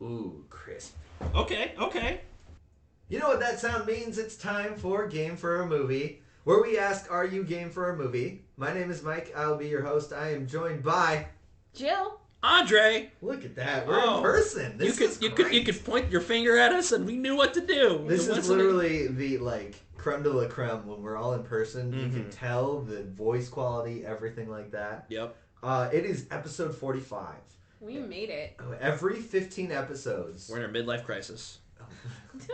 Ooh, crisp. Okay. You know what that sound means? It's time for Game for a Movie, where we ask, are you game for a movie? My name is Mike. I'll be your host. I am joined by Jill. Andre. Look at that. We're in person. This is great. You could point your finger at us and we knew what to do. This is literally the creme de la creme when we're all in person. Mm-hmm. You can tell the voice quality, everything like that. Yep. It is episode 45. We made it. Every 15 episodes. We're in our midlife crisis.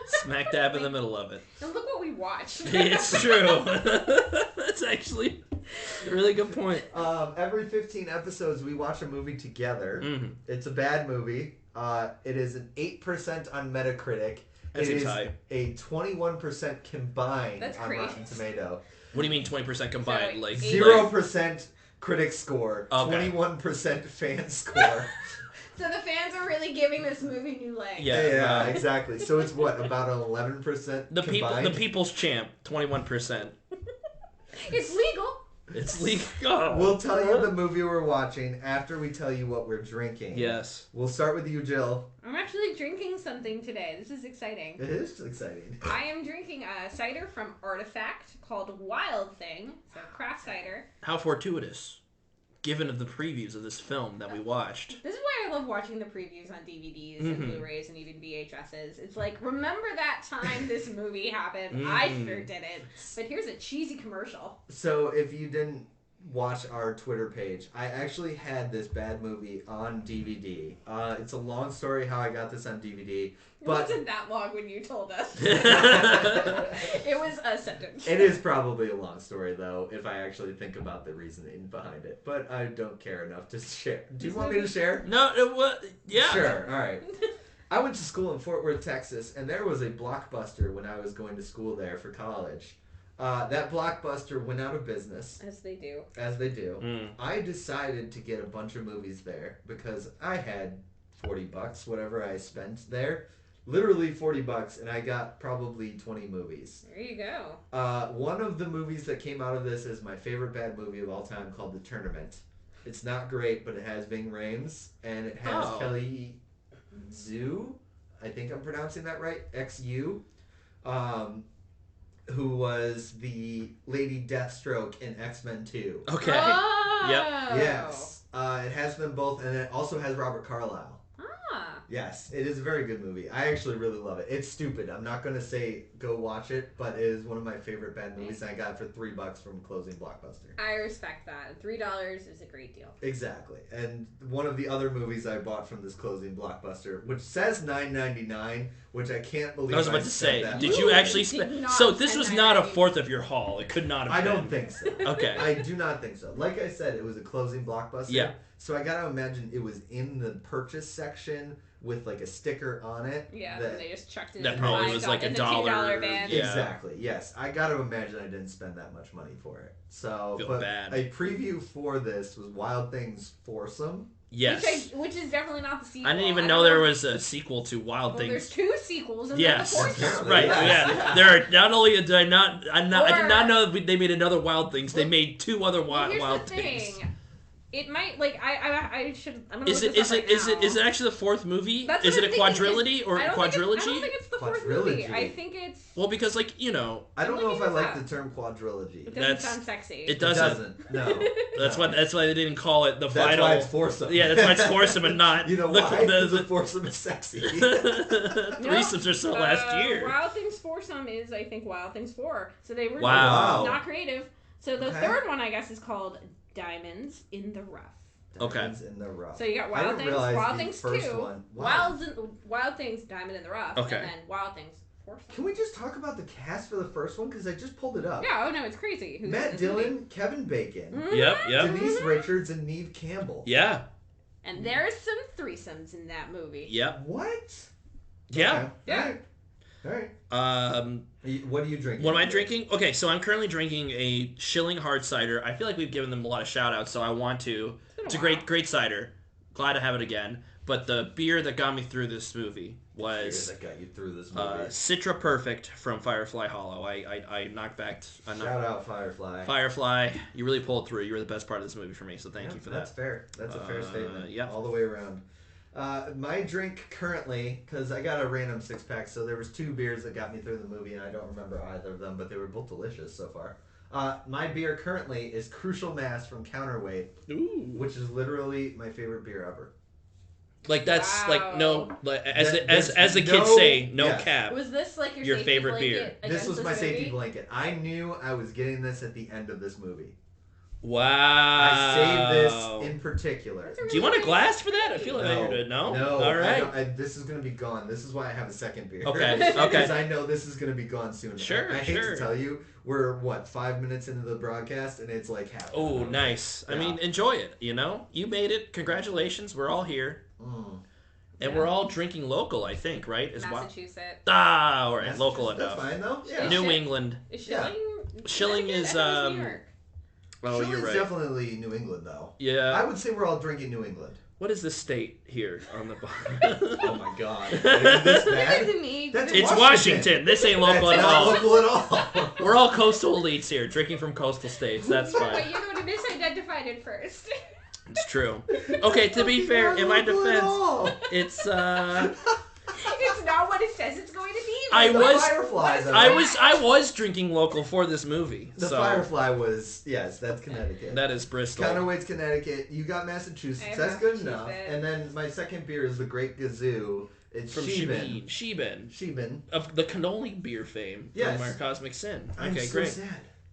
Smack dab in the middle of it. And look what we watched. It's true. That's actually a really good point. Every 15 episodes, we watch a movie together. Mm-hmm. It's a bad movie. It is an 8% on Metacritic. That seems is high. a 21% combined That's on great. Rotten Tomato. What do you mean 20% combined? So, like 0% critic score. Okay. 21% fan score. So the fans are really giving this movie new legs. Yeah. Exactly. So it's what, about an 11% combined? The people's champ, 21%. It's legal. It's legal. Oh. We'll tell you the movie we're watching after we tell you what we're drinking. Yes. We'll start with you, Jill. I'm actually drinking something today. This is exciting. It is exciting. I am drinking a cider from Artifact called Wild Thing. It's a craft cider. How fortuitous. Given the previews of this film that we watched. This is why I love watching the previews on DVDs and Blu-rays and even VHSs. It's like, remember that time this movie happened? I sure didn't. But here's a cheesy commercial. So if you didn't watch our Twitter page, I actually had this bad movie on DVD. It's a long story how I got this on DVD. It But wasn't that long when you told us. It It was a sentence. it is probably a long story, though, if I actually think about the reasoning behind it. But I don't care enough to share. Do you want me to share? No, it was... Yeah. Sure, alright. I went to school in Fort Worth, Texas, and there was a Blockbuster when I was going to school there for college. That Blockbuster went out of business. As they do. As they do. Mm. I decided to get a bunch of movies there because I had $40, whatever I spent there. Literally $40, and I got probably 20 movies. There you go. One of the movies that came out of this is my favorite bad movie of all time called The Tournament. It's not great, but it has Ving Rhames, and it has Kelly Zhu. I think I'm pronouncing that right. XU. Who was the Lady Deathstroke in X-Men 2. Okay. Oh. Yep. Yes. It has them both, and it also has Robert Carlyle. Ah. Yes, it is a very good movie. I actually really love it. It's stupid. I'm not going to say go watch it, but it is one of my favorite bad movies, and I got it for $3 from closing Blockbuster. I respect that. $3 is a great deal. Exactly. And one of the other movies I bought from this closing Blockbuster, which says $9.99, which I can't believe I was about to spent say, that did much. you actually did spend... not So this spend was not a $9.99. fourth of your haul. It could not have I been. don't think so. Okay. I do not think so. Like I said, it was a closing Blockbuster. Yeah. So I gotta imagine it was in the purchase section with like a sticker on it. Yeah, that- and they just chucked it That in probably the was $5 like in the $1. $2 bin. Yeah. Exactly. Yes, I got to imagine I didn't spend that much money for it. So, Feel but bad. a preview for this was Wild Things Foursome. Yes. Which is definitely not the sequel. I didn't even know there was a sequel to Wild Well, Things. there's 2 sequels and Yes, then the 4th one. right. Yes. Yeah, there are not only did I did not Or- know they made another Wild Things. They Well, made 2 other Well, here's Wild the Things. thing. It might I should. I'm gonna Is look it this up right is now. it actually the 4th movie? That's Is what it I'm a thinking, quadrilogy or I don't quadrilogy? think it's the 4th movie. Quadrilogy. I think it's. Well, because like you know, I don't I'm know if I looking like this the term quadrilogy. It doesn't That's- sound sexy. it doesn't. It doesn't. No. That's No. why they didn't call it the That's final. why it's foursome. Yeah, that's why it's foursome and not. You know why? Because the foursome is sexy. Threesomes are so last year. Wild Things Foursome is, I think, Wild Things 4. So they were Wow. not creative. So the Okay. 3rd one, I guess, is called Diamonds in the Rough. Okay. Diamonds in the rough. So you got I Wild didn't Things, realize Wild the Things first 2, one. Wow. Wild Things, Diamond in the Rough, Okay. and then Wild Things Foursome. Can we just talk about the cast for the first one? Because I just pulled it up. Yeah, oh no, it's crazy. Who's in Matt this Dillon, movie? Kevin Bacon, Mhm. Yep. Denise Richards, and Neve Campbell. Yeah. And there's some threesomes in that movie. Yep. What? Yeah. Okay. Yeah. All right. What are you drinking? What am I drinking? Okay, so I'm currently drinking a Schilling hard cider. I feel like we've given them a lot of shout outs, so I want to. It's a great cider. Glad to have it again. But the beer that got me through this movie was that got you through this movie. Citra Perfect from Firefly Hollow. I knocked back. Shout out Firefly. Firefly, you really pulled through. You were the best part of this movie for me, so thank you for that. That's fair. That's a fair statement. yeah. All the way around. My drink currently, because I got a random 6-pack, so there was 2 beers that got me through the movie, and I don't remember either of them, but they were both delicious so far. My beer currently is Crucial Mass from Counterweight, which is literally my favorite beer ever. Like that's like no, like, as the kids no, say, no yes. cap. Was this like your favorite beer? This was my safety movie? blanket. I knew I was getting this at the end of this movie. Wow. I saved this in particular. Really Do you want a nice glass for that? I movie. feel like No. you're good. No. No. All right. This is gonna be gone. This is why I have a second beer. Okay. Because Okay. I know this is gonna be gone soon. Sure, I hate sure. to tell you, we're 5 minutes into the broadcast and it's like half. Oh, nice. Yeah. I mean, enjoy it. You know, you made it. Congratulations. We're all here, and we're all drinking local. I think, right? As well. Massachusetts. All right. Local That's enough. fine though. Yeah. New England. Is Yeah. Shilling? Shilling is, I thought it was New York. Oh, Shilling's you're right. definitely New England though. Yeah. I would say we're all drinking New England. What is the state here on the bottom? Oh my god. Is this bad? Look at me. That's It's Washington. This ain't local That's at not all. local at all. We're all coastal elites here, drinking from coastal states. That's But fine. you would have misidentified it first. It's true. Okay, to be fair, in my defense, it's It's not what it says it's going to be. I The was- Firefly, though. I was drinking local for this movie. The so Firefly was that's Connecticut. that is Bristol. Counterweight's Connecticut. You got Massachusetts. I have That's good enough. Massachusetts. And then my second beer is the Great Gazoo. It's From Sheben. Sheben. Of the cannoli beer fame Yes. from our Cosmic Sin. I'm Okay, so great. sad.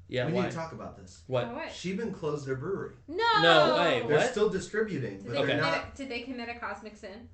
Yeah, we why? need to talk about this. What? What? Sheben closed their brewery. No. No way. They're What? still distributing, but Okay. they're not. Did they commit a cosmic sin?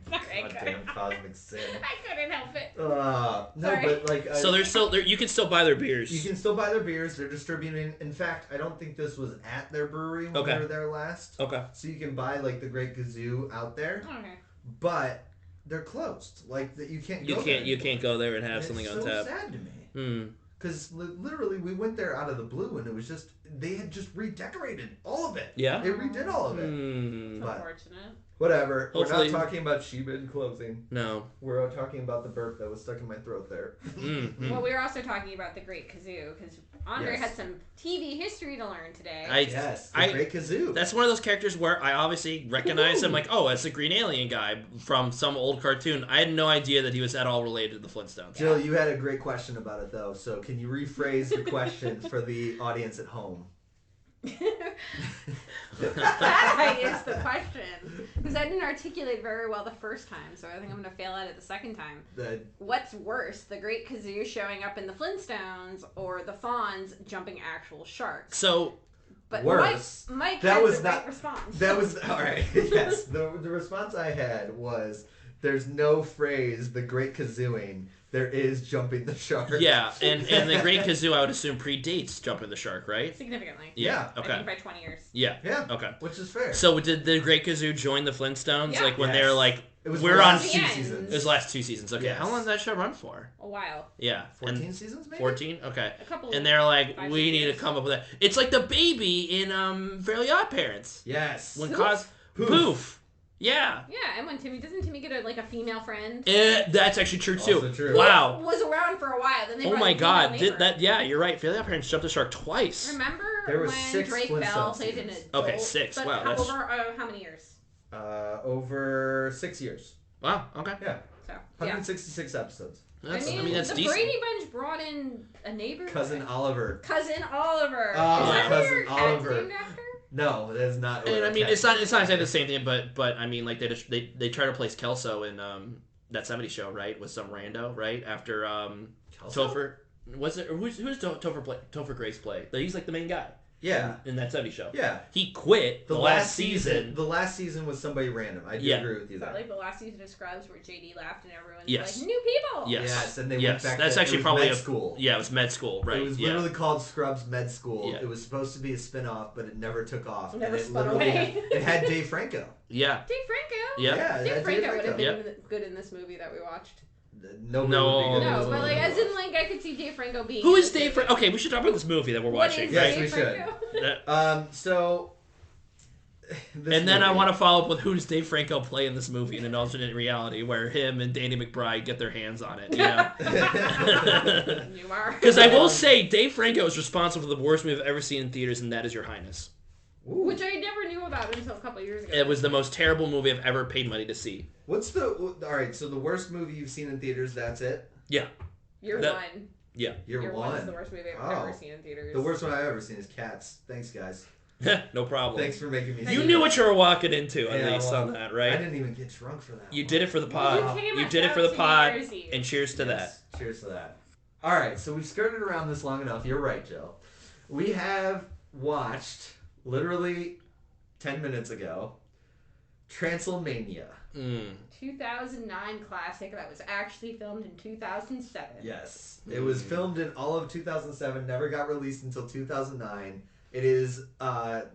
Sorry, Goddamn Cosmic Sin. I couldn't help it. No, Sorry. but like. So they're still there. You can still buy their beers. You can still buy their beers. They're distributing. In fact, I don't think this was at their brewery when Okay. they were there last. Okay. So you can buy like the Great Gazoo out there, Okay. but they're closed. Like that, you can't. You go can't. there You can't go there and have It's something on so tap. sad to me. Hmm. Because literally, we went there out of the blue, and it was just they had just redecorated all of it. Yeah. They redid all of it. Hmm. But Unfortunate. whatever. Hopefully- We're not talking about Sheben closing. No. We're talking about the burp that was stuck in my throat there. Mm-hmm. Well, we were also talking about the Great Kazoo because Andre Yes. had some TV history to learn today. Yes, the Great Kazoo. That's one of those characters where I obviously recognize him, like, oh, it's a green alien guy from some old cartoon. I had no idea that he was at all related to the Flintstones. Jill, you had a great question about it though. So can you rephrase your question for the audience at home? That is the question. Because I didn't articulate very well the first time, so I think I'm going to fail at it the second time. What's worse, the Great Kazoo showing up in the Flintstones or the Fonz jumping actual sharks? So, But worse. Mike That had was the not- right response. That was all right. Yes, the response I had was there's no phrase the Great Kazooing. There is jumping the shark. yeah, and the Great Kazoo, I would assume, predates Jumping the Shark, right? Significantly. Yeah. I Okay. think by 20 years. Yeah. Yeah. Okay. Which is fair. So did the Great Kazoo join the Flintstones? Yeah. Like when Yes. they were like, it was we're the on. last The two end. seasons. It was the last 2 seasons. Okay. Yes. How long did that show run for? A while. Yeah. 14 seasons, maybe? 14? Okay. A couple. And they're like, 5, we 6 need to years. come up with that. It's like the baby in Fairly Odd Parents. Yes. When Poof? Poof. Yeah. Yeah, and when doesn't Timmy get a female friend? That's actually true too. Also true. Wow. Was around for a while. Then they Oh brought my a female God! neighbor. Yeah, you're right. Fairly Odd Parents jumped the shark twice. Remember There was when 6 Drake Flintstone Bell played an seasons. adult? Okay, 6. But Wow, that's over how many years? Over 6 years. wow. Okay. Yeah. So yeah. 166 episodes. That's, I mean, that's the decent. Brady Bunch brought in a neighbor. Cousin Oliver. Cousin Oliver. Oh, Is that who Cousin your cat's Oliver. named after? No, that is not. And I mean, cat- it's not exactly the same thing, but I mean, like they try to place Kelso in that '70s show, right? With some rando, right? After Kelso? Topher was it? Or who's Topher Grace play? He's like the main guy. Yeah. In that '70s show. Yeah. He quit the last season. The last season was somebody random. I do Yeah. agree with you Is that there. like the last season of Scrubs where JD laughed and everyone Yes. was like, new people? Yes. Yes, and they Yes, went back that's to actually it was probably med a- school. Yeah, it was med school, right? It was yeah. literally called Scrubs Med School. Yeah. It was supposed to be a spin-off, but it never took off. Never and it spun literally away. had, it had Dave Franco. Yeah. Dave Franco? Yeah. Yeah, Dave it had Franco would have Franco. been good in this movie that we watched. Nobody No. would be good at No, this but movie. like, as in, like, I could see Dave Franco being. Who in is this Dave? movie. Okay, we should talk about this movie that we're What watching. is Yes, Dave we should. Franco? So. this And then I movie- want to follow up with who does Dave Franco play in this movie in an alternate reality where him and Danny McBride get their hands on it. You know? You are. Because I will say, Dave Franco is responsible for the worst movie I've ever seen in theaters, and that is Your Highness. Ooh. Which I never knew about until a couple years ago. It was the most terrible movie I've ever paid money to see. Alright, so the worst movie you've seen in theaters, that's it? Yeah. Year One. Yeah. Year One is the worst movie I've ever seen in theaters. The worst one I've ever seen is Cats. Thanks, guys. No problem. Thanks for making me You knew what you were walking into, at least, well, on that, right? I didn't even get drunk for that. You did it for the pod. You did it for the pod, Eve. and cheers to that. Cheers to that. Alright, so we've skirted around this long enough. You're right, Joe. We have watched, literally 10 minutes ago, Transylmania. 2009 classic that was actually filmed in 2007. Yes. It was filmed in all of 2007, never got released until 2009. It is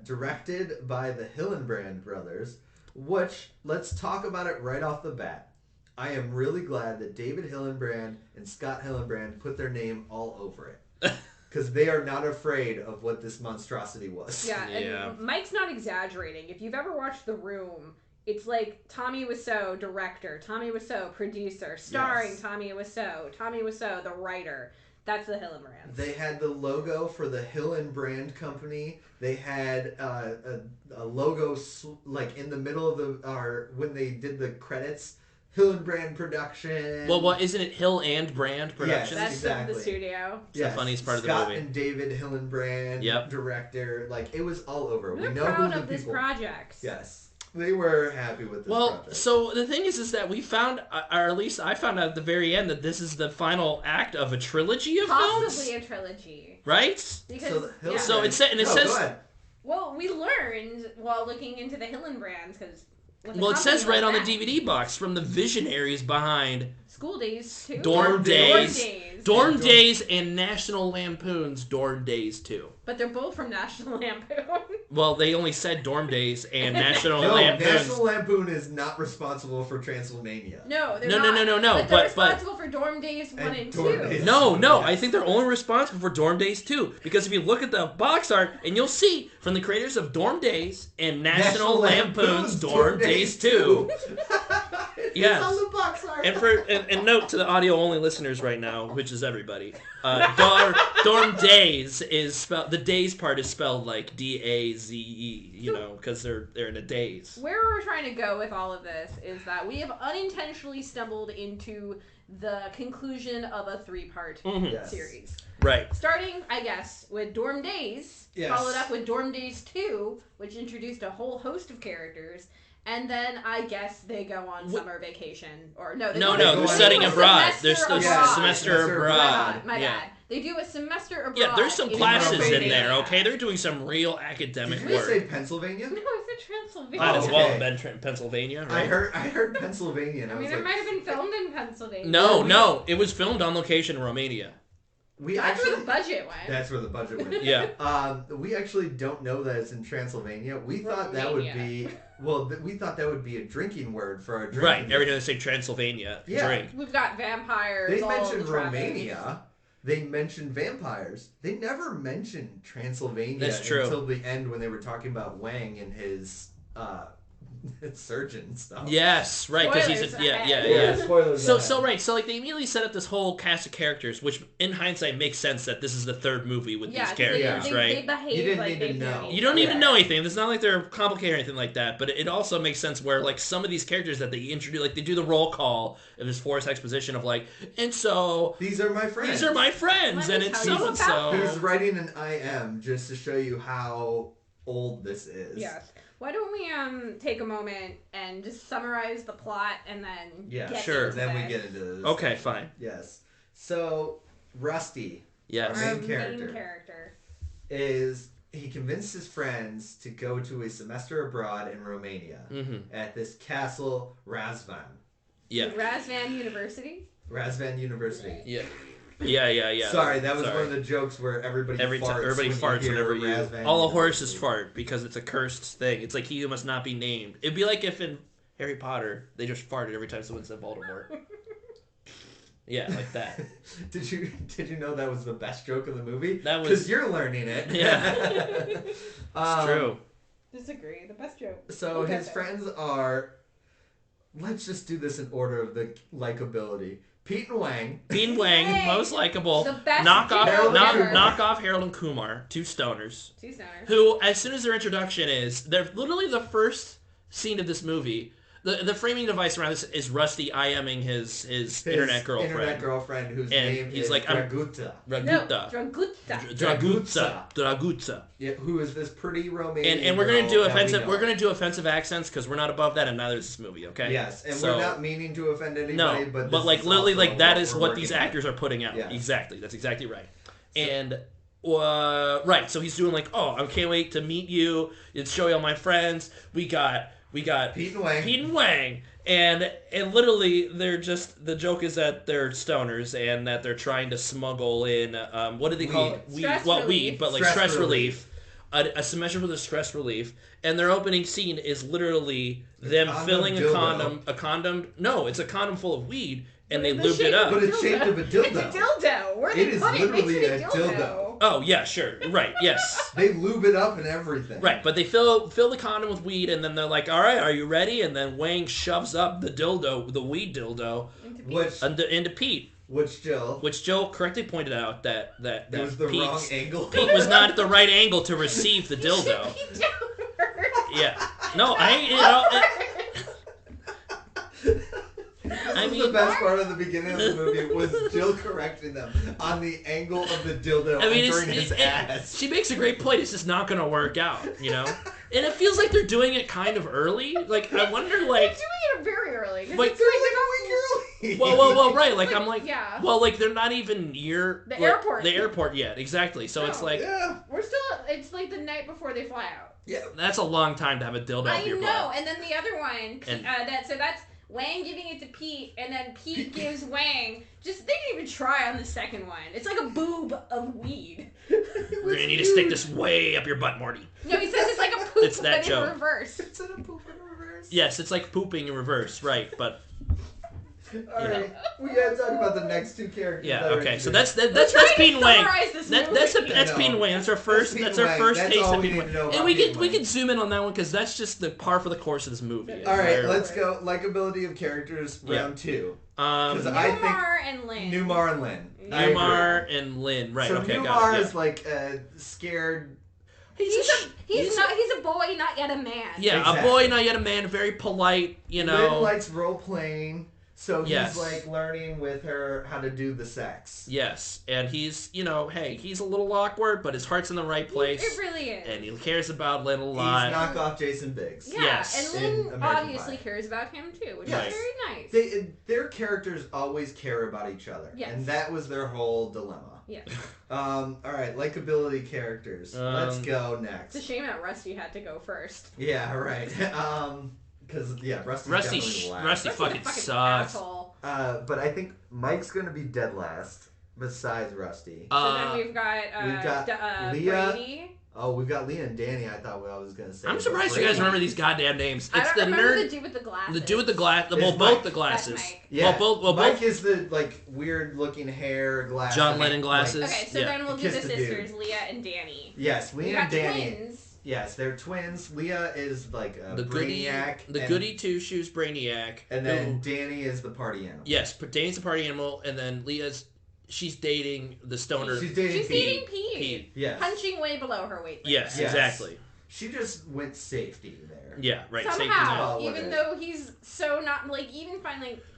directed by the Hillenbrand brothers, which, let's talk about it right off the bat. I am really glad that David Hillenbrand and Scott Hillenbrand put their name all over it. Because they are not afraid of what this monstrosity was. Yeah, and Mike's not exaggerating. If you've ever watched The Room, it's like Tommy Wiseau, director, Tommy Wiseau, producer, starring Tommy Wiseau, the writer. That's the Hillenbrands. They had the logo for the Hillenbrand company. They had a logo like in the middle of when they did the credits. Hillenbrand production. Well, isn't it Hill and Brand Productions? That's exactly. The studio. It's the funniest part of the movie. Scott and David Hillenbrand, director. Like, it was all over. We're we know proud who of the this people. project. Yes. They were happy with this project. So the thing is that we found, or at least I found out at the very end, that this is the final act of a trilogy of films? Possibly a trilogy. Right? Because, So it says... Go ahead. Well, we learned while looking into the Hillenbrands, because... Well, it says right on the DVD box from the visionaries behind School Days 2. Dorm Days and National Lampoon's Dorm Days 2. But they're both from National Lampoon. Well, they only said Dorm Days and National Lampoon's. National Lampoon is not responsible for Transylmania. No, they're not. No. But they're responsible for Dorm Days 1 and 2. No. I think they're only responsible for Dorm Days 2. Because if you look at the box art, and you'll see from the creators of Dorm Days and National Lampoon's Dorm Days 2. Yes. On the box art. And note to the audio only listeners right now, which is everybody. Dorm Days is spelled. The days part is spelled like D-A-Z-E. You know, because they're in a daze. Where we're trying to go with all of this is that we have unintentionally stumbled into the conclusion of a 3-part series. Right. Starting, I guess, with Dorm Days, followed up with Dorm Days 2, which introduced a whole host of characters. And then I guess they go on summer vacation, or no, they're studying abroad. They're still semester abroad. My bad. They do a semester abroad. Yeah, there's some classes in there. Okay, they're doing some real academic work. Did you say Pennsylvania? No, it's Transylvania. Might as well have been Pennsylvania, right? I heard Pennsylvania. And I mean, it might have been filmed in Pennsylvania. No, it was filmed on location in Romania. That's where the budget went. That's where the budget went. Yeah. We actually don't know that it's in Transylvania. We thought that would be we thought that would be a drinking word for our drink. Right. Every time they say Transylvania, drink. We've got vampires. They mentioned Romania. They mentioned vampires. They never mentioned Transylvania until the end when they were talking about Wang and his surgeon stuff. Yes, right, because he's Spoilers. So like they immediately set up this whole cast of characters, which in hindsight makes sense that this is the third movie with these characters, right? They behave you didn't like need to know. You don't need to know anything. It's not like they're complicated or anything like that. But it also makes sense where like some of these characters that they introduce, like they do the roll call of this forced exposition of like, and so these are my friends. And it's so and so. He's writing an IM just to show you how old this is. Yes. Why don't we take a moment and just summarize the plot and then get into then this. we get into this. Okay, fine. Yes. So Rusty, our main character, is he convinced his friends to go to a semester abroad in Romania at this castle Razvan. Yeah. Razvan University. Yeah. Yeah. Sorry, that was one of the jokes where everybody farts whenever you... Razvan all the horses fart because it's a cursed thing. It's like he who must not be named. It'd be like if in Harry Potter, they just farted every time someone said Voldemort. Yeah, like that. Did you know that was the best joke of the movie? That was... Because you're learning it. Yeah. It's true. Disagree. The best joke. So his friends are... Let's just do this in order of the likability. Pete and Wang. Pete and Wang, Yay. most likable. The best Knock off Harold and Kumar, two stoners. Who, as soon as their introduction is, they're literally the first scene of this movie. The framing device around this is Rusty IMing his internet girlfriend. Whose name is Dragutsa. Dragutsa. Yeah, who is this pretty Romanian and we're gonna do offensive. We're gonna do offensive accents because we're not above that, and neither is this movie. Okay. Yes, and we're not meaning to offend anybody. No, but like literally, like that is what these actors are putting out. Yes. Exactly. That's exactly right. And. Right, so he's doing like, oh, I can't wait to meet you. It's show you all my friends. We got Pete and Wang, and literally they're just, the joke is that they're stoners and that they're trying to smuggle in what do they call it? Weed, but like stress relief. A semester for the stress relief, and their opening scene is literally them filling a condom. No, it's a condom full of weed, and they lubed it up. But it's shaped of a dildo. It's a dildo. Where it is literally a dildo. Oh yeah, sure, right, yes. They lube it up and everything. Right, but they fill the condom with weed, and then they're like, "All right, are you ready?" And then Wang shoves up the weed dildo, into Pete. Which Jill correctly pointed out that was the wrong angle. Pete was not at the right angle to receive the dildo. Yeah. No, I mean, the best part of the beginning of the movie was Jill correcting them on the angle of the dildo entering his ass. She makes a great point. It's just not going to work out, you know? And it feels like they're doing it kind of early. Like, I wonder, like... They're doing it very early. Like, they're like a week early. Well, right. Like, I'm like... Yeah. Well, like, they're not even near... The airport. The airport yet, exactly. So it's like... Yeah. We're still... It's like the night before they fly out. Yeah. That's a long time to have a dildo up your butt. I know. And then the other one... that's... Wang giving it to Pete, and then Pete gives Wang. They didn't even try on the second one. It's like a boob of weed. We're gonna need to stick this way up your butt, Morty. No, he says it's like a poop, it's that but joke. In reverse. It's a poop in reverse. Yes, it's like pooping in reverse, right? But. Alright, we gotta talk about the next two characters. Yeah, okay, so that's Pete and Wang. That's Pete and Wang. That's our first taste of Pete and Wang. And we can zoom in on that one because that's just the par for the course of this movie. Alright, let's go. Likability of characters, round two. Newmar and Lynn. Newmar and Lynn, right? So okay, Newmar is like scared. He's a boy, not yet a man. Yeah, exactly. A boy, not yet a man. Very polite, you know. Lynn likes role playing. So he's like learning with her how to do the sex. Yes, and he's, he's a little awkward, but his heart's in the right place. It really is. And he cares about Lynn a lot. He's knockoff Jason Biggs. Yeah, yes. And Lynn obviously cares about him too, which is very nice. Their characters always care about each other. Yes. And that was their whole dilemma. Yes. All right, likability characters. Let's go next. It's a shame that Rusty had to go first. Yeah, right. Because, Rusty fucking sucks. But I think Mike's going to be dead last, besides Rusty. So then we've got Leah. Brady. Oh, we've got Leah and Danny, I thought I was going to say. I'm surprised you guys remember these goddamn names. It's I don't remember the dude with the glasses. The dude with the glasses. Well, both the glasses. Mike. Yeah. Well, Mike is the, weird-looking hair, glasses. John Lennon glasses. Okay, so then we'll do the sisters, Leah and Danny. Yes, Leah and Danny. Twins. Yes, they're twins. Leah is like a the brainiac. Goody two-shoes brainiac. And then Danny is the party animal. Yes, Danny's the party animal, and then she's dating the stoner. She's dating Pete. Yes. Punching way below her weight. Yes, exactly. She just went safety there. Yeah, right. Somehow, even though he's so not even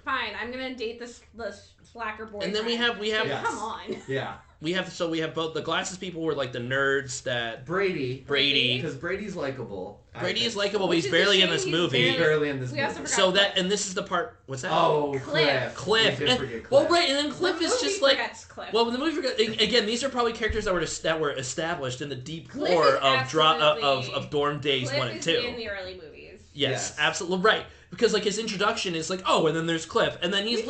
fine, I'm gonna date the slacker boy. And then we have come on. Yeah. We have both the glasses people were like the nerds that Brady because Brady's likable. Brady is likable, but he's barely in this movie. He's barely in this movie. So that and this is the part. What's that? Oh, Cliff. Well, right, and then Cliff is just like. Well, the movie again. These are probably characters that were established in the deep lore of Dorm Days 1 and 2. In the early movies. Yes, absolutely right. Because his introduction is like, oh, and then there's Cliff, and then he's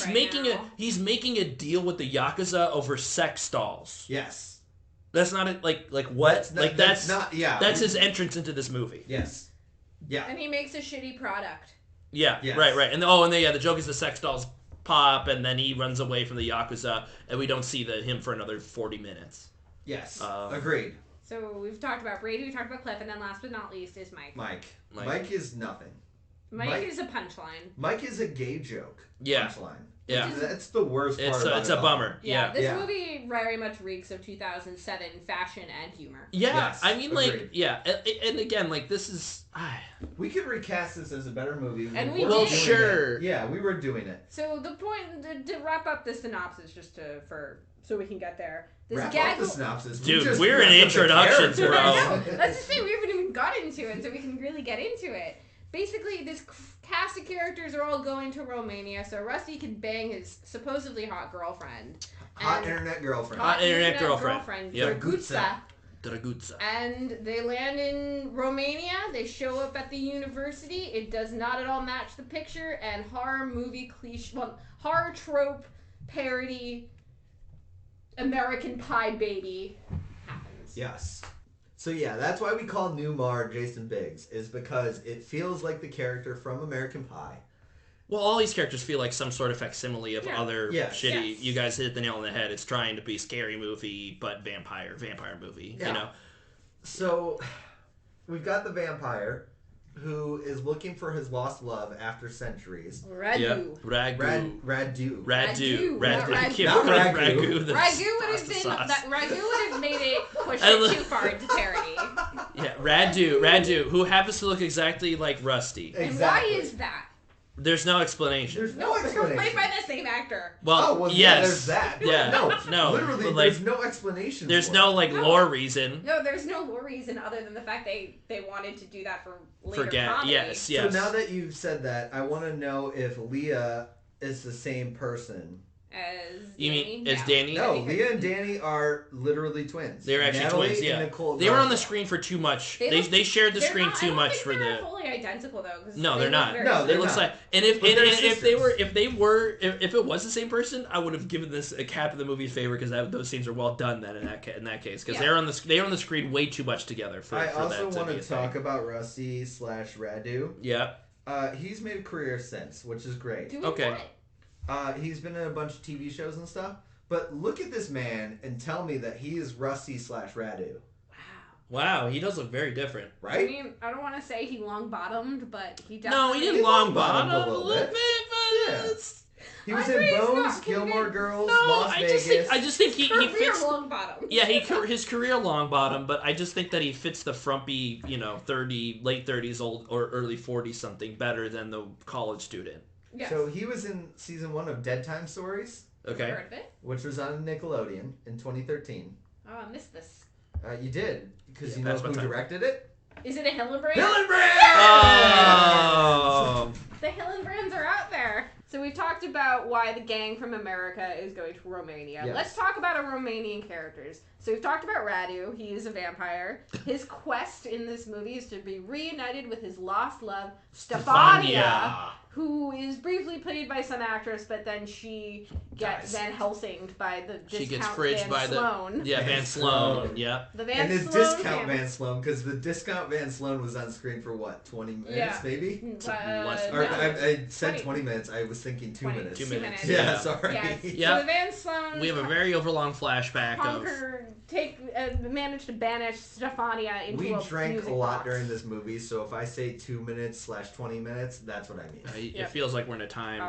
making a deal with the Yakuza over sex dolls. Yes, that's not it. Like what? That's not. Yeah, that's his entrance into this movie. Yes, yeah, and he makes a shitty product. Yeah, yes. right, and the joke is the sex dolls pop, and then he runs away from the Yakuza, and we don't see him for another 40 minutes. Yes, agreed. So we've talked about Brady, we talked about Cliff, and then last but not least is Mike. Mike is nothing. Mike is a punchline. Mike is a gay joke. Yeah. Punchline. Yeah. That's the worst part about it's a bummer. Yeah. This movie very much reeks of 2007 fashion and humor. Yeah. Yes, I mean, agreed. like, yeah. And again, like, this is... We could recast this as a better movie. And we well, did. sure. Yeah, we were doing it. So the point, to wrap up the synopsis, so we can get there. This Wrap gag up the synopsis. Dude, we're in introductions, bro. I know. That's the thing. We haven't even got into it, so we can really get into it. Basically, this cast of characters are all going to Romania so Rusty can bang his supposedly hot girlfriend. Hot internet girlfriend. Hot internet girlfriend. Yep. Dragutsa. And they land in Romania. They show up at the university. It does not at all match the picture. And horror movie horror trope parody American Pie baby happens. Yes. So yeah, that's why we call Newmar Jason Biggs, is because it feels like the character from American Pie. Well, all these characters feel like some sort of facsimile of other shitty... Yes. You guys hit the nail on the head. It's trying to be scary movie, but vampire movie, you know? So, we've got the vampire, who is looking for his lost love after centuries. Radu. Yep. Radu. Radu. Ragu. Not Ragu. Ragu would have made it push it too far into parody. Yeah, Radu, who happens to look exactly like Rusty. Exactly. And why is that? There's no explanation. There's no explanation. Played by the same actor. Well, yes. Yeah, there's that. Yeah. No. Literally, like, there's no explanation. There's no lore reason. No, there's no lore reason other than the fact they wanted to do that for later comedy. Yes. So now that you've said that, I want to know if Leah is the same person. As you Danny? mean as Danny? No, Leah and Danny are literally twins. They're actually Natalie twins. Yeah, and Nicole they were on the screen for too much. They shared the screen too much for the. They're fully identical though. No, they're not. No, they look not. like. And if it was the same person, I would have given this a cap in the movie's favor because those scenes are well done. Then in that case, because they're on the screen way too much together. I also want to talk about Rusty / Radu. Yeah. He's made a career since, which is great. Okay. He's been in a bunch of TV shows and stuff. But look at this man and tell me that he is Rusty / Radu. Wow, he does look very different, right? I mean, I don't want to say he long bottomed, but he definitely. No, he didn't long bottom a little bit, but yeah. He was in Bones, Gilmore Girls, Las Vegas. I just think he fits. Long bottom. Yeah, his career long bottom, but I just think that he fits the frumpy, late 30s, old or early 40s something better than the college student. Yes. So he was in season 1 of Dead Time Stories. Okay. Heard of it? Which was on Nickelodeon in 2013. Oh, I missed this. You did, because you know who directed it? Is it a Hillenbrand? Hillenbrand! Oh! The Hillenbrands are out there. So we've talked about why the gang from America is going to Romania. Yes. Let's talk about our Romanian characters. So we've talked about Radu. He is a vampire. His quest in this movie is to be reunited with his lost love, Stefania, who is briefly played by some actress, but then she gets Van Helsinged by the discount she gets fridged Van by Sloan. Van Sloan. Yeah. The Van and the Sloan discount Van Sloan, because the discount Van Sloan was on screen for what, 20 minutes maybe? I said 20 minutes. I was thinking 2 minutes. 2 minutes. Yeah, sorry. Yes. Yeah. So the Van Sloan. We have a very overlong flashback managed to banish Stefania into a We drank music a lot box. during this movie, so if I say 2 minutes / 20 minutes, that's what I mean. It feels like we're in a time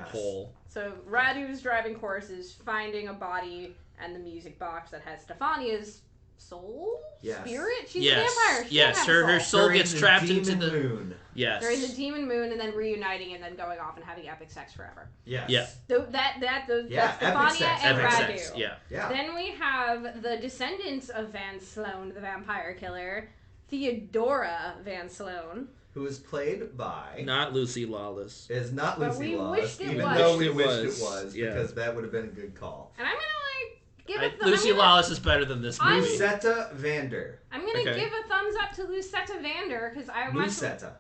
hole. So Radu's driving course is finding a body and the music box that has Stefania's soul? Spirit? She's a vampire. She yes, her soul gets trapped into the moon. Yes. They're in the demon moon and then reuniting and then going off and having epic sex forever. Yes. Yeah. That's Stefania and epic Radu. sex. Yeah. Then we have the descendants of Van Sloan, the vampire killer, Theodora Van Sloan. Who is played by... Not Lucy Lawless. Is not Lucy Lawless. Even though we wished it was. Yeah. Because that would have been a good call. And I'm going to give it... Lucy Lawless is better than this movie. Lucetta Vander. I'm going to give a thumbs up to Lucetta Vander because I want Musetta.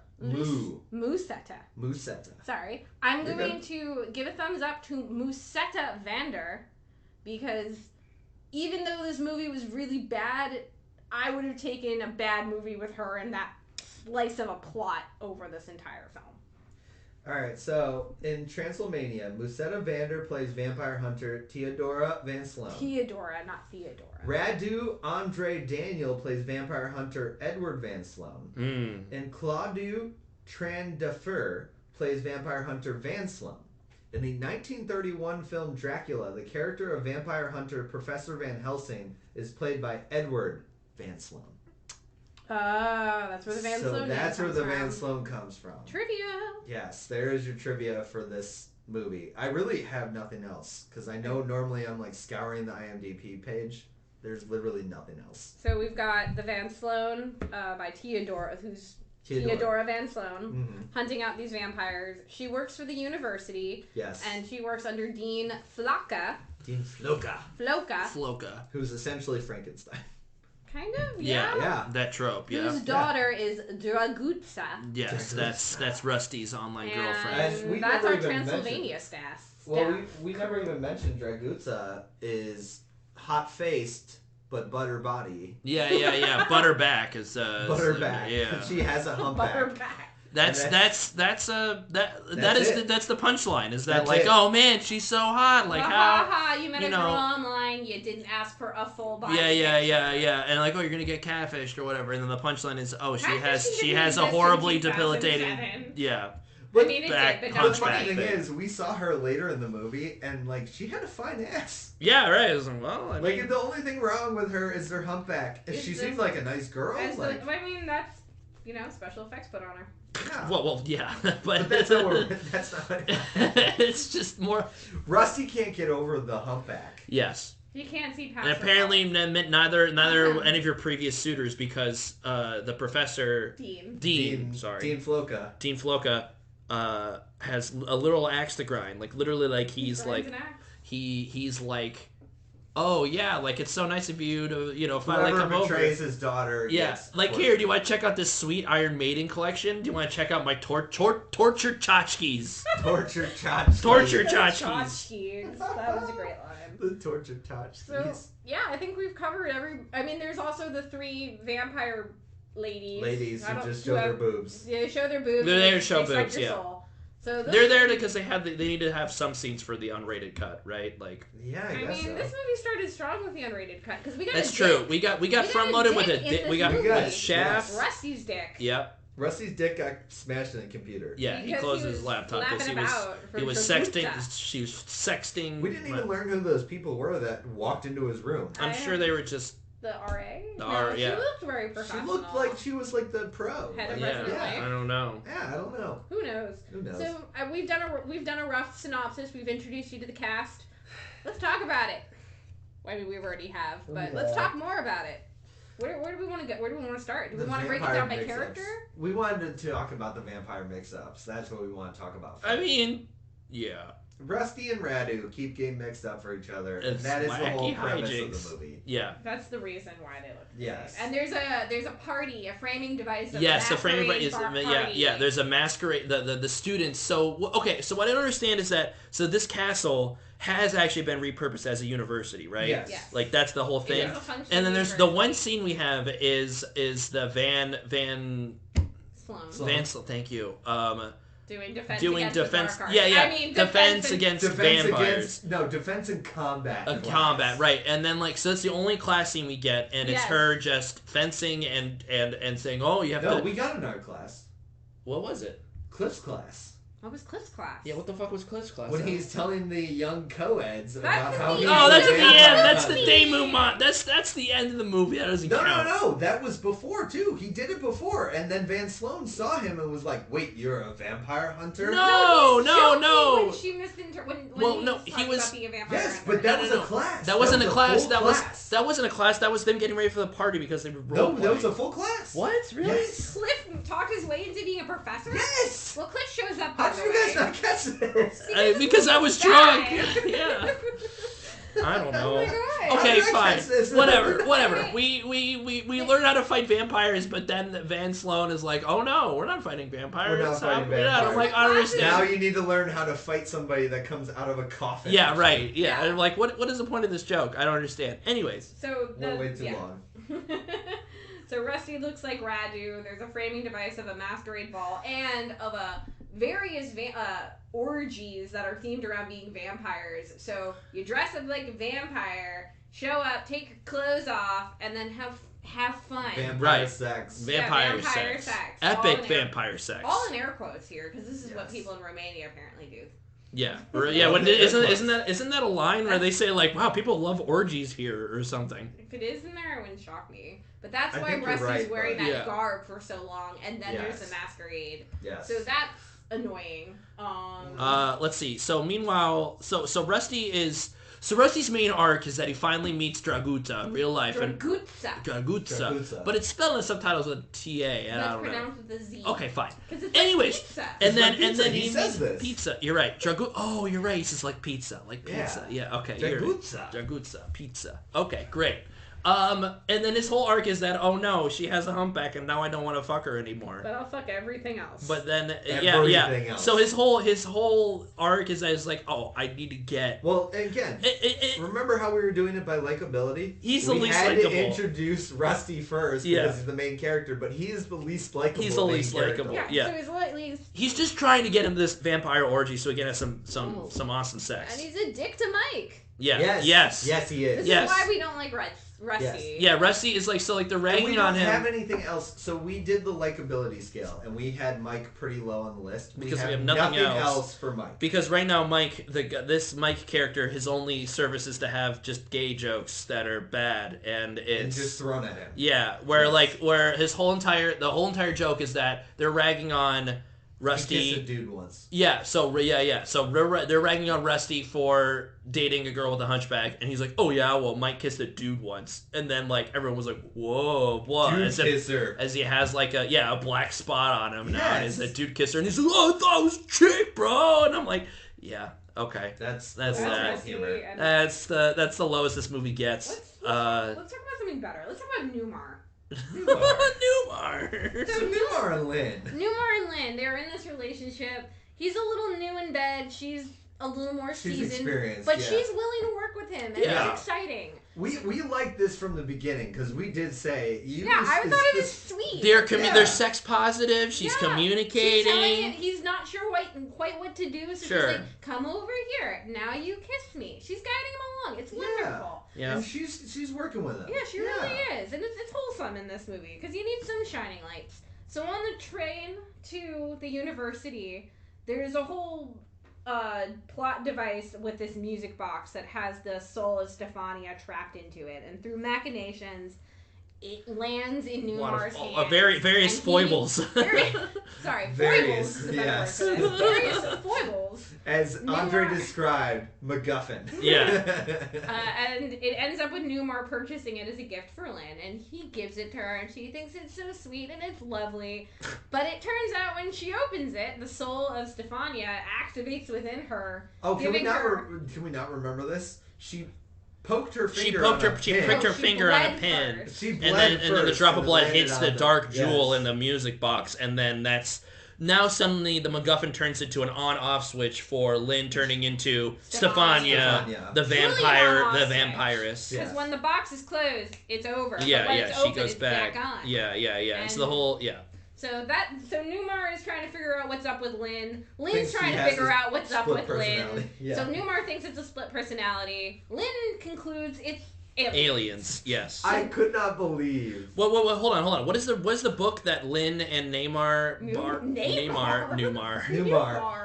Musetta. Sorry. I'm going to give a thumbs up to Musetta Vander because even though this movie was really bad, I would have taken a bad movie with her and that slice of a plot over this entire film. Alright, so in Transylmania, Musetta Vander plays vampire hunter Theodora Van Sloan. Theodora, not Theodora. Radu Andre Daniel plays vampire hunter Edward Van Sloan. And Claudiu Trandafer plays vampire hunter Van Slum. In the 1931 film Dracula, the character of vampire hunter Professor Van Helsing is played by Edward Van Sloan. That's where the Van Sloan that's where the from. Van Sloan comes from. Trivia. Yes, there is your trivia for this movie. I really have nothing else because I know normally I'm like scouring the IMDb page. There's literally nothing else. So we've got the Van Sloan by Theodora Van Sloan, hunting out these vampires. She works for the university. Yes. And she works under Dean Floka. Dean Floka. Floka. Who's essentially Frankenstein. Kind of, yeah. That trope, yeah. Whose daughter is Dragutsa. Yes, that's Rusty's online girlfriend. And that's our Transylmania staff. Well, we never even mentioned Dragutsa is hot-faced but butter body. Yeah. Butterback is Butterback. Yeah. She has a humpback. Butterback. That's the punchline. Is that like, it. oh man, she's so hot, like how you met a girl online, you didn't ask for a full body. Yeah, and like, oh, you're gonna get catfished or whatever, and then the punchline is, oh, she has a existed horribly in 2007. debilitating, yeah. But I mean, the funny thing is, we saw her later in the movie, and like she had a fine ass. Yeah, right. It was like, well, I mean, like the only thing wrong with her is her humpback. She seems like a nice girl. I mean, that's special effects put on her. Yeah. Well, yeah, but that's not what it's just more. Rusty can't get over the humpback. Yes. You can't see past. And apparently, neither any of your previous suitors, because the professor Dean Floka has a little axe to grind. Like literally, like he's like, oh yeah, like it's so nice of you to finally come over. Betrays his daughter. Yeah, like here, do you want to check out this sweet Iron Maiden collection? Do you want to check out my torture tchotchkes? Torture tchotchkes. Torture tchotchkes. That was a great line. The torture tchotchkes. So yeah, I think we've covered I mean, there's also the 3 vampire ladies who just show their boobs. Yeah, show their boobs. They're there to show boobs. Yeah. Soul. So they're there because they need to have some scenes for the unrated cut, right? Like, yeah, I mean, so. This movie started strong with the unrated cut because we got. That's true. We got front loaded with it. We got Shaft. Rusty's dick. Yep. Rusty's dick got smashed in the computer. Yeah, he closed his laptop because he was sexting. She was sexting. We didn't even learn who those people were that walked into his room. I'm sure they were just. The RA? Yeah. She looked very professional. She looked like she was like the pro. Head of resident life. I don't know. Yeah, I don't know. Who knows? So we've done a rough synopsis. We've introduced you to the cast. Let's talk about it. I mean, we already have, but let's talk more about it. Where do we want to get? Where do we want to start? Do we want to break it down by character? We wanted to talk about the vampire mix-ups. That's what we want to talk about first. I mean, yeah. Rusty and Radu keep getting mixed up for each other, and that is the whole premise of the movie. Yeah, that's the reason why they look the yes. same. And there's a party, a framing device. Yes, the framing device. Yeah. There's a masquerade. The students. So okay. So what I don't understand is that this castle has actually been repurposed as a university, right? Yes. Like that's the whole thing. And then there's the one scene we have is the Van Sloan. Thank you. Doing defense. Yeah. I mean, defense against vampires. Defense and combat. Combat, right? And then so that's the only class scene we get, and it's her just fencing and saying, "Oh, you have to." No, we got another class. What was it? Cliff's class. What was Cliff's class? Yeah, what the fuck was Cliff's class? When he's telling the young co-eds about how he... Oh, that's at the end. That's the denouement. That's the end of the movie. That doesn't count. No. That was before, too. He did it before. And then Van Sloan saw him and was like, wait, you're a vampire hunter? No. When she misinterpreted... he was... Yes, but that was a class. That wasn't a class. That wasn't a class. That was them getting ready for the party because they were No, that was a full class. What? Really? Yes. Cliff talked his way into being a professor? Yes! Well, Cliff shows up. How did you guys not catch this? Because I was drunk. Yeah. I don't know. Oh okay, fine. Whatever. We learn how to fight vampires, but then Van Sloan is like, "Oh no, we're not fighting vampires." We're not fighting vampires. I'm like, I don't understand. Now you need to learn how to fight somebody that comes out of a coffin. Yeah, right. Yeah. I'm like, what is the point of this joke? I don't understand. Anyways. So we'll wait too long. So Rusty looks like Radu. There's a framing device of a masquerade ball and of a various orgies that are themed around being vampires. So you dress up like a vampire, show up, take your clothes off, and then have have fun. Vampire sex. Vampire sex. Epic vampire sex. All in air quotes here, because this is what people in Romania apparently do. Yeah, isn't that a line where they say like, "Wow, people love orgies here" or something? If it is in there, it wouldn't shock me. But that's why Rusty's wearing that garb for so long, and then there's the masquerade. Yes. So that's annoying. Let's see. So meanwhile, so Rusty's main arc is that he finally meets Draguta in real life. Draguta. But it's spelled in the subtitles with a T-A, and I don't know. Pronounced with a Z. Okay, fine. Anyways, pizza. and then he says this. Pizza. You're right. Oh, you're right. He says like pizza. Yeah. Okay. Draguta. Pizza. Okay, great. And then his whole arc is that, oh no, she has a humpback and now I don't want to fuck her anymore. But I'll fuck everything else. But then, else. So his whole arc is that it's like, oh, I need to get... Well, again, remember how we were doing it by likability? He's the least likable. We likable. had to introduce Rusty first because he's the main character, but he is the least likable. He's the least likable. Yeah. So he's at least... He's just trying to get him this vampire orgy so he can have some awesome sex. And he's a dick to Mike. Yeah. Yes, he is. This is why we don't like Rusty. Yes. Yeah, Rusty is like, so like they're ragging on him. We don't have anything else, so we did the likability scale, and we had Mike pretty low on the list. Because we have nothing else for Mike. Because right now Mike, this Mike character, his only service is to have just gay jokes that are bad, and it's just thrown at him. Yeah, where his whole entire joke is that they're ragging on Rusty. He kissed a dude once. Yeah, so they're ragging on Rusty for dating a girl with a hunchback, and he's like, "Oh yeah, well Mike kissed a dude once," and then like everyone was like, "Whoa, what?" Dude kisser. As he has like a black spot on him now, and he's a dude kisser, and he's like, "Oh, I thought it was a chick, bro," and I'm like, "Yeah, okay, that's that. Humor. That's the lowest this movie gets." Let's talk about something better. Let's talk about Newmar. Newmar. So Newmar and Lynn, they're in this relationship. He's a little new in bed. She's a little more seasoned, experienced, but she's willing to work with him, and it's exciting. We liked this from the beginning because we did say I thought it was sweet. They're sex positive. She's communicating. She's telling it, he's not sure quite what to do, so she's like, "Come over here. Now you kiss me." She's guiding him along. It's wonderful. Yeah, and she's working with him. Yeah, she really is, and it's wholesome in this movie because you need some shining lights. So on the train to the university, there's a whole plot device with this music box that has the soul of Stefania trapped into it, and through machinations, it lands in Newmar's hands. Various foibles. Various foibles is a better word for this. Various foibles. As Andre described, MacGuffin. Yeah. And it ends up with Newmar purchasing it as a gift for Lynn, and he gives it to her, and she thinks it's so sweet and it's lovely. But it turns out when she opens it, the soul of Stefania activates within her. Oh, can we not remember this? She poked her finger. She pricked her finger on a pin. She bled and then the drop of blood hits the dark jewel in the music box, and then that's. Now suddenly the MacGuffin turns into an on-off switch for Lynn turning into Stefania, the vampire, the vampiress. Because when the box is closed, it's over. She goes back. Yeah. And so the whole So Newmar is trying to figure out what's up with Lynn. Lynn's trying to figure out what's up with Lynn. Yeah. So Newmar thinks it's a split personality. Lynn concludes it's aliens. Yes. I could not believe. Well, hold on. What is the book that Lynn and Neymar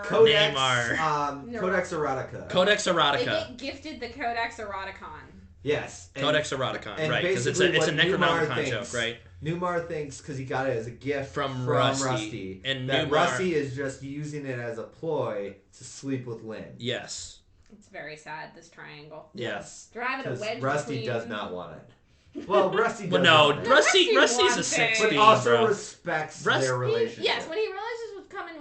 Codex Erotica. Codex Erotica. They get gifted the Codex Eroticon. Yes. Codex Eroticon, right? Because it's a Necronomicon joke, right? Newmar thinks, because he got it as a gift from Rusty, and that Rusty is just using it as a ploy to sleep with Lynn. Yes. It's very sad, this triangle. Yes. Driving a wedge Rusty does not want it. Well, Rusty does Rusty's a 16, but also respects their relationship. Yes, when he realizes what's coming.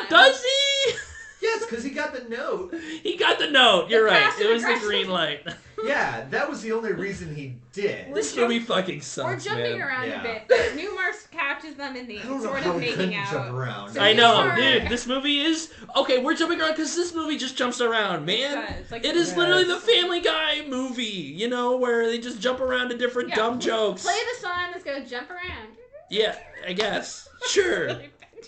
Does he? Yes, because he got the note. You're right. It was the green light. Yeah, that was the only reason he did. This movie fucking sucks, We're jumping around a bit, but Newmar captures them in the sort of making out. Jump around. So I know, dude. This movie is we're jumping around because this movie just jumps around, man. It is literally the Family Guy movie, where they just jump around to different dumb jokes. Play the song. Let's go jump around. Yeah, I guess. Sure,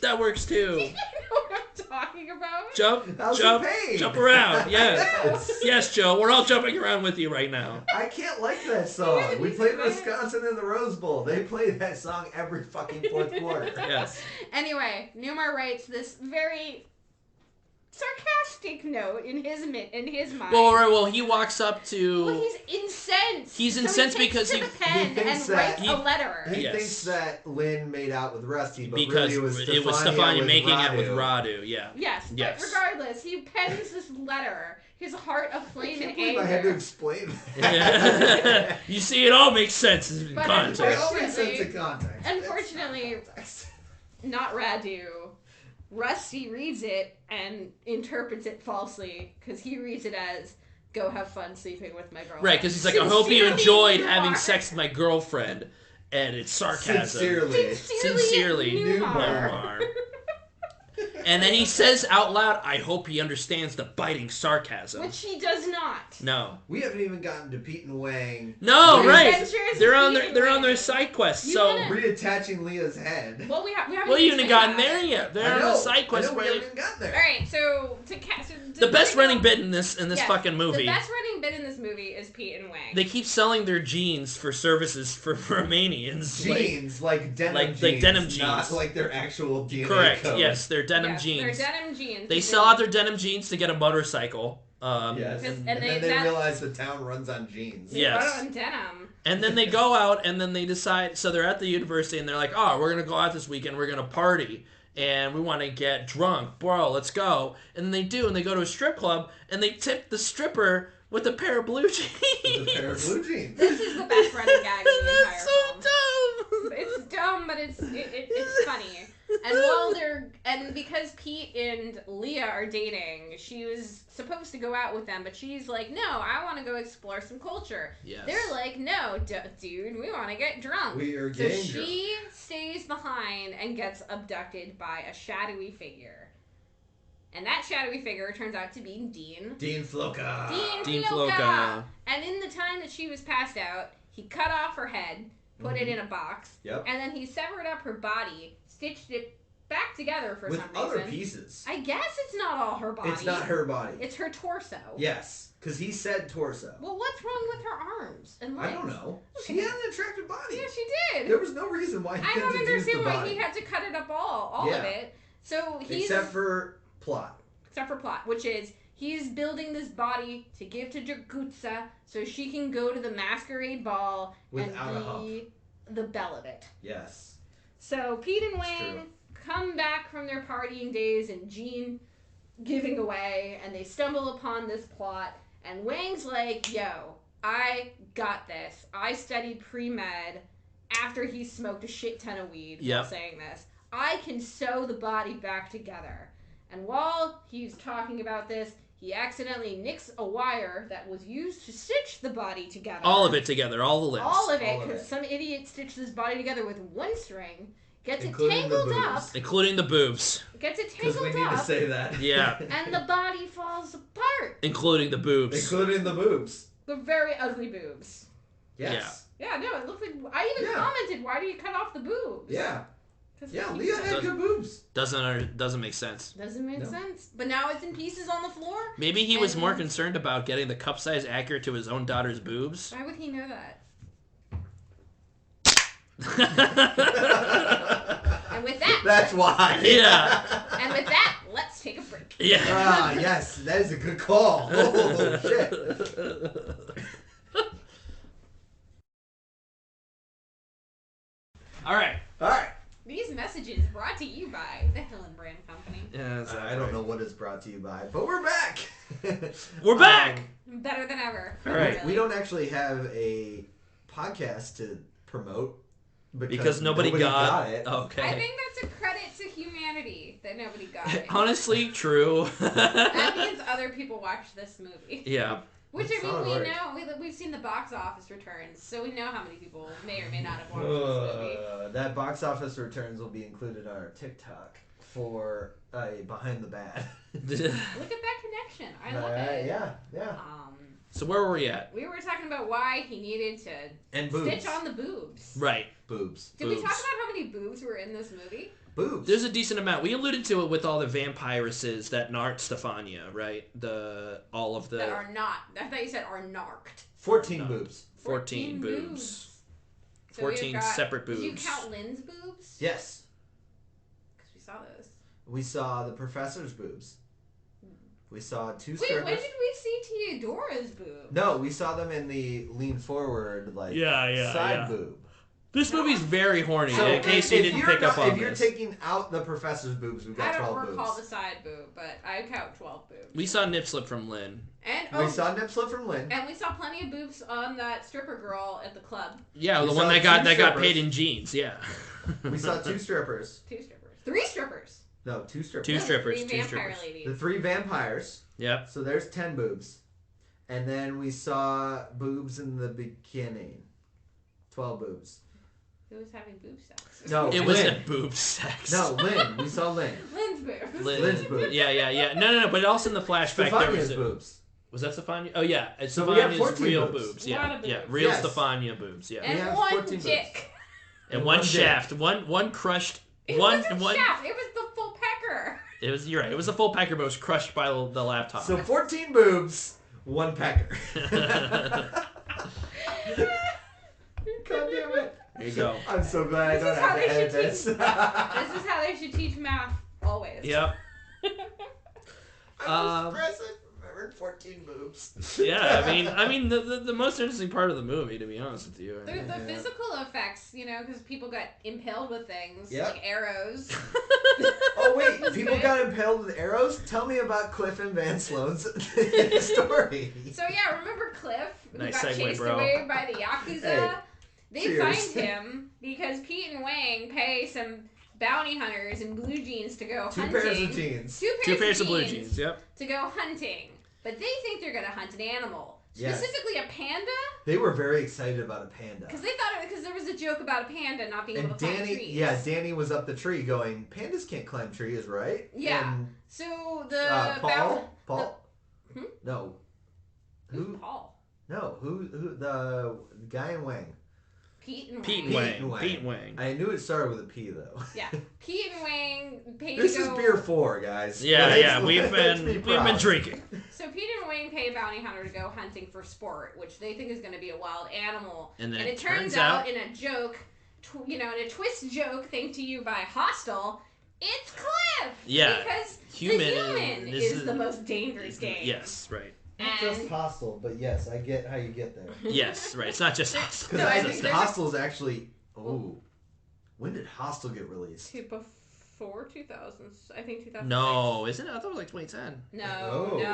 that works too. You know what I'm talking talking about? Jump around. Yes. Yes, Joe. We're all jumping around with you right now. I can't like that song. We played Wisconsin in the Rose Bowl. They play that song every fucking fourth quarter. Yes. Anyway, Newmar writes this very sarcastic note in his mind. Well, he walks up to. Well, he's incensed. He's incensed because he takes the pen and writes a letter. He thinks that Lynn made out with Rusty, but because really it was Stefania making Radu. out with Radu. Yeah. Yes. But regardless, he pens this letter. His heart aflame in anger. I had to explain that. You see, it all makes sense in context. It all makes sense in context. Unfortunately, not Radu. Rusty reads it and interprets it falsely because he reads it as "Go have fun sleeping with my girlfriend." Right, because he's like, "I hope you enjoyed having sex with my girlfriend," and it's sarcasm. Sincerely, Newmar. And then he says out loud, "I hope he understands the biting sarcasm." Which he does not. No. We haven't even gotten to Pete and Wang. No, right? They're on their side quest. So reattaching Leah's head. Well, we haven't. Well, you haven't gotten there yet. They're on the side quest. We haven't even gotten there. All right, so the best running bit in this fucking movie. The best running bit in this movie is Pete and Wang. They keep selling their jeans for services for Romanians. Jeans, like denim jeans. Like denim jeans. Not like their actual DNA Correct, code. yes, they're denim jeans. They're denim jeans. They sell out their denim jeans to get a motorcycle. Yes, and then they realize the town runs on jeans. Yes. They run on denim. And then they go out and then they decide, so they're at the university and they're like, "Oh, we're going to go out this weekend, we're going to party. And we want to get drunk. Bro, let's go." And they do, and they go to a strip club, and they tip the stripper with a pair of blue jeans. With a pair of blue jeans. This is the best running gag in the entire That's so film. dumb. It's dumb, but it's funny. And because Pete and Leah are dating, she was supposed to go out with them, but she's like, "No, I want to go explore some culture." Yes. They're like, "No, dude, we want to get drunk." We are so getting drunk. She stays behind and gets abducted by a shadowy figure. And that shadowy figure turns out to be Dean. Dean Floka. Dean Floka. And in the time that she was passed out, he cut off her head, put it in a box, and then he severed up her body, stitched it back together for some reason. With other pieces. I guess it's not all her body. It's not her body. It's her torso. Yes, because he said torso. Well, what's wrong with her arms and legs? I don't know. She had an attractive body. Yeah, she did. There was no reason why he I couldn't don't have used the understand why body. he had to cut it up all of it. So he's... Except for plot, which is he's building this body to give to Jagutsa so she can go to the masquerade ball without and be the belle of it. Yes. So Pete and Wang come back from their partying days and Jean giving away, and they stumble upon this plot, and Wang's like, "Yo, I got this. I studied pre-med after he smoked a shit ton of weed while saying this. I can sew the body back together." And while he's talking about this, he accidentally nicks a wire that was used to stitch the body together. All of it together, all the limbs. All of it, because some idiot stitched this body together with one string, gets it tangled up. Including the boobs. Gets it tangled up. Because we need to say that. Yeah. And the body falls apart. Including the boobs. Including the boobs. The very ugly boobs. Yes. Yeah, no, it looks like... I even commented, why do you cut off the boobs? Yeah. Yeah, Leah had good boobs. Doesn't make sense. Doesn't make sense. But now it's in pieces on the floor. Maybe he was more concerned about getting the cup size accurate to his own daughter's boobs. Why would he know that? And with that... That's why. Yeah. And with that, let's take a break. Yeah. Ah, yes. That is a good call. Oh, shit. All right. These messages brought to you by the Hillenbrand Company. Yeah, I don't know what it's brought to you by, but we're back. We're back. Better than ever. All right. We don't actually have a podcast to promote because nobody got it. Okay. I think that's a credit to humanity that nobody got it. Honestly, true. That means other people watched this movie. Yeah. Which, I mean, we know. We've seen the box office returns, so we know how many people may or may not have watched this movie. That box office returns will be included on our TikTok for Behind the Bad. Look at that connection. I love it. Yeah. So where were we at? We were talking about why he needed to stitch on the boobs. Right. Boobs. Did we talk about how many boobs were in this movie? boobs. There's a decent amount. We alluded to it with all the vampiresses that narked Stefania, right? All of the that are not. I thought you said are narked. 14 boobs. 14 boobs. So 14 separate boobs. Did you count Lynn's boobs? Yes. Because we saw those. We saw the professor's boobs. We saw 2 strippers. Wait, when did we see Theodora's boobs? No, we saw them in the lean forward, side boob. This movie's very horny, So in case you didn't pick up on If you're taking out the professor's boobs, we've got 12 boobs. I don't recall the side boob, but I count 12 boobs. We saw nip slip from Lynn. We saw nip slip from Lynn. And we saw plenty of boobs on that stripper girl at the club. Yeah, the one that got paid in jeans, yeah. We saw 2 strippers. 2 strippers. 3 strippers. No, 2 strippers. 2 strippers. 3 vampire ladies. The 3 vampires. Yep. So there's 10 boobs. And then we saw boobs in the beginning. 12 boobs. Who was having boob sex? No, it wasn't boob sex. No, Lynn. We saw Lynn. Lynn's boobs. Lynn's boobs. Yeah. No. But also in the flashback, Stefania's there was boobs. Was that Stefania? Oh yeah, So we have Stefania's 14 real boobs. boobs. A lot Yeah, of yeah, boobs. real Yes. Stefania boobs. Yeah. And We have 1 14 dick. And one one dick. shaft. One crushed. It wasn't shaft. It was the full pecker. You're right. It was a full pecker, but it was crushed by the laptop. So 14 boobs, 1 pecker. God damn it. There you go. I'm so glad I don't have to edit this. This is how they should teach math always. Yep. I'm impressed I remembered 14 boobs. Yeah, I mean the most interesting part of the movie, to be honest with you. The physical effects, because people got impaled with things like arrows. Oh wait, people got impaled with arrows? Tell me about Cliff and Van Sloan's story. So yeah, remember Cliff, who Nice got segue, chased bro. away by the Yakuza? Hey, they cheers. find him because Pete and Wang pay some bounty hunters in blue jeans to go 2 hunting. pairs of jeans. 2 pairs of blue jeans, yep. To go hunting. But they think they're going to hunt an animal. Yes. Specifically a panda. They were very excited about a panda. Because there was a joke about a panda not being able to climb trees. Danny was up the tree going, pandas can't climb trees, right? Yeah. And, So the Paul? Hmm? No. Who's Paul? No, who the guy in Wang. Pete and Wang. Pete and Wang. I knew it started with a P though. Yeah. Pete and Wang paid This to go... is beer 4, guys. Yeah, we've been drinking. So Pete and Wang pay a bounty hunter to go hunting for sport, which they think is going to be a wild animal. And then it turns out in a joke, in a twist joke, thanks to you by Hostel, it's Cliff. Yeah. Because the Human is the most dangerous game. Yes, right. Not just Hostile, but yes, I get how you get there. Yes, right. It's not just Hostile. Because No, I I think think Hostile is actually. Oh, when did Hostile get released? Before 2000, I think 2000. No, isn't it? I thought it was like 2010. No, Oh. no.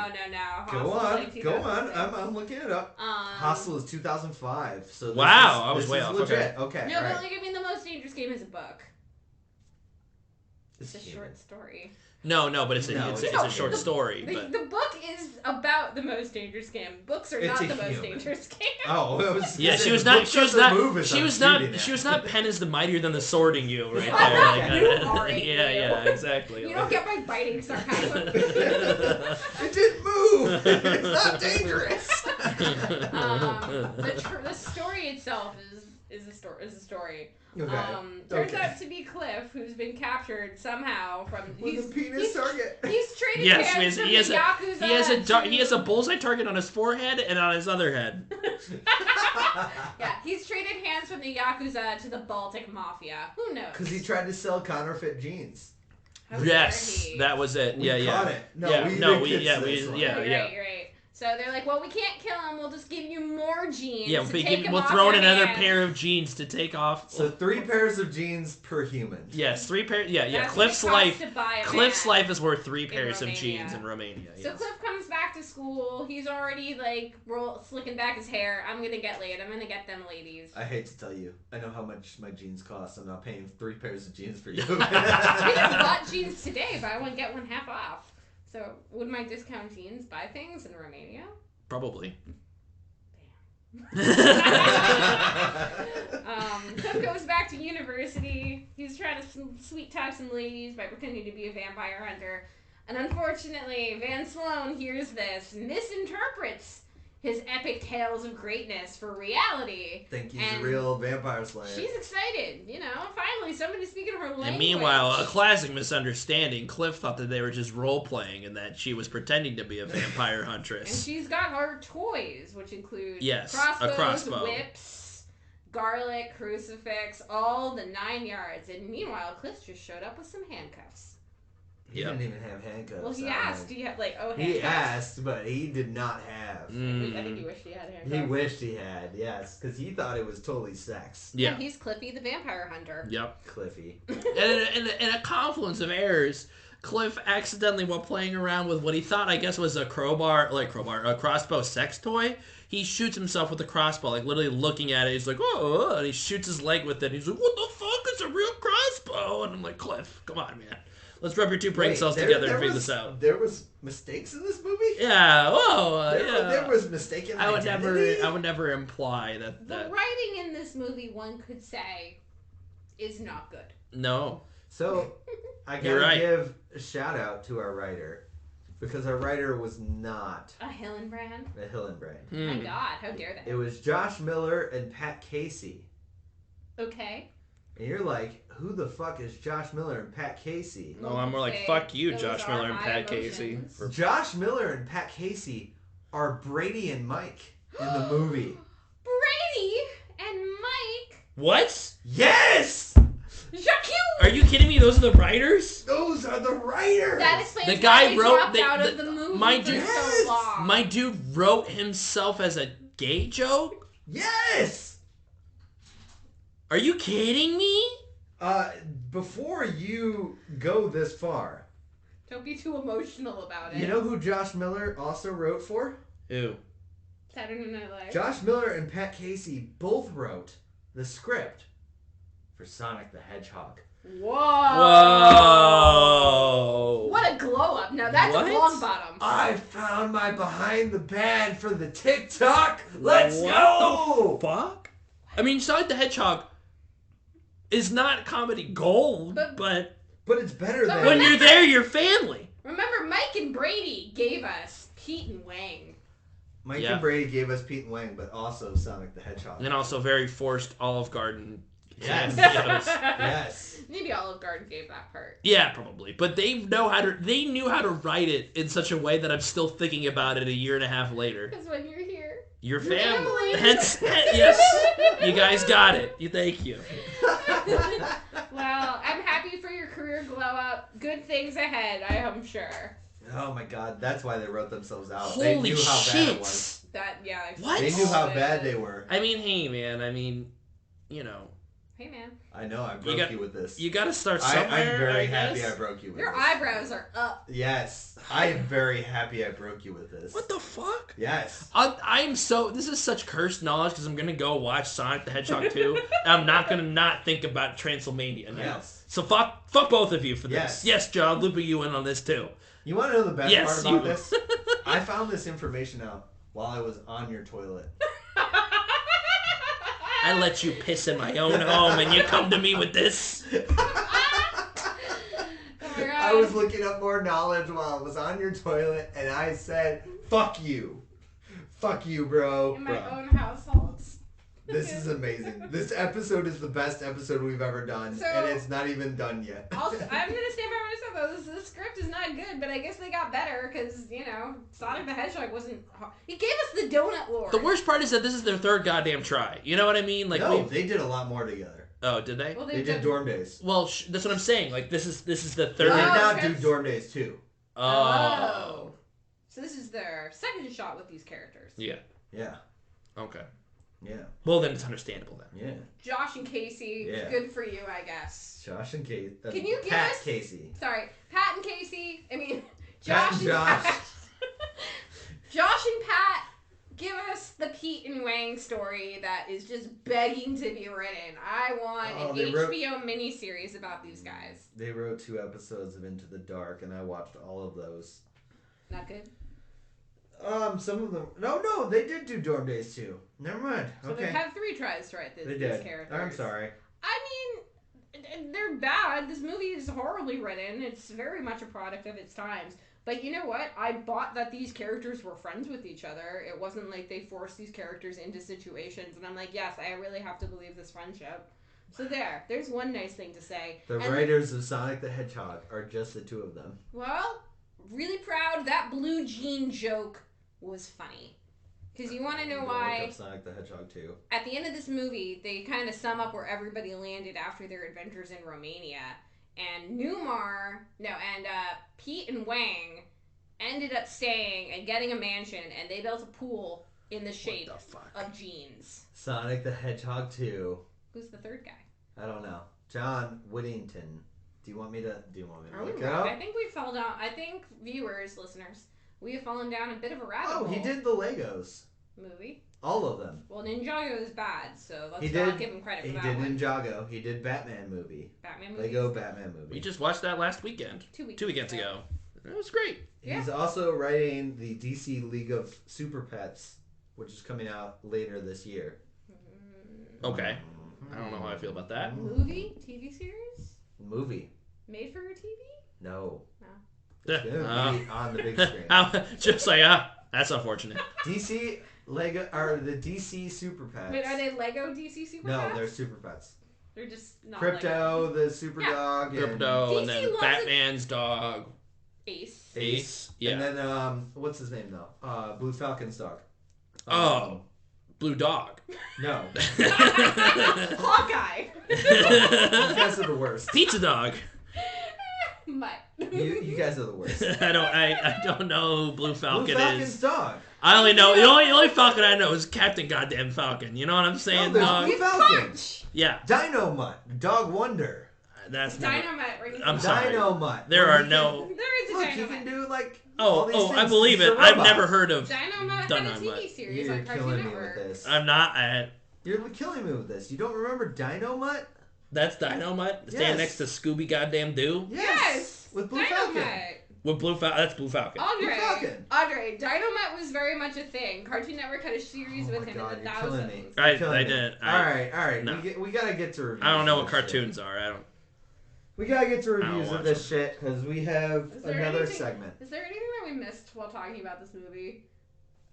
Go Hostel's on, like go on. 2006. I'm looking it up. Hostile is 2005. So this Wow, is, I was Oh, way off. Legit. Okay. No, all but right. the most dangerous game is a book. It's a human. short story. No, but it's No, it's it's a short story. The, But the book is about the most dangerous game. Books are It's not a the most human. dangerous game. Oh, it was. yeah, she the was not. book She was doesn't not. move as She I'm was not. shooting She at. was not. Pen is the mightier than the sword in you, right there. You are a yeah, exactly. You don't get my biting sarcasm. It didn't move. It's not dangerous. The story itself is a story. Okay. Turns out to be Cliff, who's been captured somehow from. With a penis target. He's traded Yes, hands from he has the Yakuza. he has a bullseye target on his forehead and on his other head. Yeah, he's traded hands from the Yakuza to the Baltic Mafia. Who knows? Because he tried to sell counterfeit jeans. How dare Yes, he? that was it. We caught it. No, yeah, we no, did we, kids yeah, this we, one. yeah, You're right. So they're like, well, we can't kill him. We'll just give you more jeans. Yeah, to we'll throw in another pair of jeans to take off. So 3 pairs of jeans per human. Yes, 3 pairs. Yeah. That's Cliff's what it costs life. to buy a Cliff's man life is worth 3 pairs of Romania. jeans in Romania. So Yes. Cliff comes back to school. He's already slicking back his hair. I'm gonna get laid. I'm gonna get them ladies. I hate to tell you, I know how much my jeans cost. I'm not paying 3 pairs of jeans for you. We just bought jeans today. Buy one get one half off. So would my discount jeans buy things in Romania? Probably. Cliff goes back to university. He's trying to sweet talk some ladies by pretending to be a vampire hunter. And unfortunately, Van Sloan hears this, misinterprets his epic tales of greatness for reality. Think he's a real vampire slayer. She's excited, finally somebody speaking her language. And meanwhile, a classic misunderstanding, Cliff thought that they were just role-playing and that she was pretending to be a vampire huntress. And she's got her toys, which include a crossbow, whips, garlic, crucifix, all the 9 yards. And meanwhile, Cliff just showed up with some handcuffs. He didn't even have handcuffs. Well, he asked. Do you have, handcuffs? He asked, but he did not have. I think he wished he had handcuffs. He wished he had, yes, because he thought it was totally sex. Yeah. He's Cliffy the vampire hunter. Yep. Cliffy. And in a confluence of errors, Cliff accidentally, while playing around with what he thought, I guess, was a a crossbow sex toy, he shoots himself with a crossbow, like literally looking at it. He's like, oh, and he shoots his leg with it. He's like, what the fuck? It's a real crossbow. And I'm like, Cliff, come on, man. Let's rub your two brain cells together and figure this out. There was mistakes in this movie? Yeah. There was mistaken identity? I would never imply that. The writing in this movie, one could say, is not good. No. So, I gotta give a shout out to our writer. Because our writer was not a Hillenbrand. Oh my God, how dare they? It was Josh Miller and Pat Casey. Okay. And you're like, who the fuck is Josh Miller and Pat Casey? No, I'm more like, fuck you, Josh Miller and Pat Casey. Josh Miller and Pat Casey are Brady and Mike in the movie. Brady and Mike? What? Yes! Jacques! Are you kidding me? Those are the writers? Those are the writers! That explains the guy why wrote they out of the movie so long. My dude wrote himself as a gay joke? Yes! Are you kidding me? Before you go this far... Don't be too emotional about it. You know who Josh Miller also wrote for? Who? Saturday Night Live. Josh Miller and Pat Casey both wrote the script for Sonic the Hedgehog. Whoa! What a glow up! Now that's a long bottom. I found my behind the band for the TikTok. Let's go! What the fuck? I mean, Sonic the Hedgehog is not comedy gold, but it's better than when you're there, you're family. Remember, Mike and Brady gave us Pete and Wang. Mike and Brady gave us Pete and Wang, but also Sonic the Hedgehog. And also very forced Olive Garden. Yes. Yes. Maybe Olive Garden gave that part. Yeah, probably. But they knew how to write it in such a way that I'm still thinking about it a year and a half later. Because when you're here, your family. Yes, you guys got it. Thank you. Well, I'm happy for your career glow up. Good things ahead, I'm sure. Oh my God, that's why they wrote themselves out. Holy they knew how shit. bad it was. What? They knew how bad they were. I mean, hey man, Hey man. I know, I broke you with this. You gotta start somewhere. I'm very happy I broke you with Your this. eyebrows are up. Yes. I am very happy I broke you with this. What the fuck? Yes. This is such cursed knowledge because I'm gonna go watch Sonic the Hedgehog 2. I'm not gonna not think about Transylmania now. Yes. So fuck both of you for this. Yes. Yes, John, looping you in on this too. You want to know the best part about this? I found this information out while I was on your toilet. I let you piss in my own home and you come to me with this? I was looking up more knowledge while I was on your toilet and I said, fuck you. Fuck you, bro. In my own household. This is amazing. This episode is the best episode we've ever done, and it's not even done yet. I'm going to stand by myself, though. The script is not good, but I guess they got better because, Sonic the Hedgehog wasn't hard. He gave us the Donut Lord. The worst part is that this is their third goddamn try. You know what I mean? No, they did a lot more together. Oh, did they? Well, they did Dorm Days. Well, that's what I'm saying. Like, this is the third. They did not do Dorm Days 2. Oh. So this is their second shot with these characters. Yeah. Yeah. Okay. Yeah. Well, then it's understandable then. Yeah. Josh and Casey, good for you, I guess. Josh and Casey. Can you give Pat us... Casey. Sorry, Pat and Casey. I mean, Josh and Pat. Josh and Pat, give us the Pete and Wang story that is just begging to be written. I want an HBO miniseries about these guys. They wrote 2 episodes of Into the Dark, and I watched all of those. Not good? Some of them... No, they did do Dorm Days too. Never mind. So they've had 3 tries to write these characters. I'm sorry. I mean, they're bad. This movie is horribly written. It's very much a product of its times. But you know what? I bought that these characters were friends with each other. It wasn't like they forced these characters into situations. And I'm like, yes, I really have to believe this friendship. So there's one nice thing to say. The writers of Sonic the Hedgehog are just the two of them. Well, really proud. That blue jean joke was funny. Because you want to know why. Look up Sonic the Hedgehog 2. At the end of this movie, they kind of sum up where everybody landed after their adventures in Romania. And Pete and Wang ended up staying and getting a mansion, and they built a pool in the shape of jeans. Sonic the Hedgehog 2. Who's the third guy? I don't know. John Whittington. Do you want me to look it up? up? I think we fell down. I think viewers, listeners, we have fallen down a bit of a rabbit hole. Oh, he did the Legos movie. All of them. Well, Ninjago is bad, so let's not give him credit for that one. He did Ninjago. He did Batman movie. Lego Batman movie. We just watched that last weekend. 2 weeks. 2 weekends ago. It was great. He's also writing the DC League of Super Pets, which is coming out later this year. Okay. I don't know how I feel about that. Movie? TV series? Movie. Made for TV? No. No. It's gonna be on the big screen. Just like, that's unfortunate. DC Lego are the DC Super Pets. Wait, are they Lego DC Super Pets? No, they're Super Pets. They're just not Crypto, Lego. the Super Dog, Crypto, and then Batman's dog. Ace. Yeah. And then what's his name though? Blue Falcon's dog. Blue Dog. No. Hawkeye. You guys are the worst. Pizza Dog. Mutt. You guys are the worst. I don't know who Blue Falcon Blue Falcon's is. dog. I only know the only Falcon I know is Captain Goddamn Falcon. You know what I'm saying? No, there's Blue Falcon. Yeah. Dino Mutt, Dog Wonder. That's Dynamite. I'm sorry. Dino Mutt. There are no. There is a Look, Dynamite. you can do like. I believe it. I've never heard of Dynamite. Had a TV series You're on Cartoon killing me Network. with this. I'm not. You're killing me with this. You don't remember Dino Mutt? That's Dynamite? Standing next to Scooby Goddamn Doo? Yes! With Blue Falcon. With Blue Falcon. That's Blue Falcon. Andre, Dynamite was very much a thing. Cartoon Network had a series with him in the thousands. I didn't. Alright. No. We gotta get to reviews. I don't know what cartoons are. We gotta get to reviews of this shit, because we have another segment. Is there anything that we missed while talking about this movie?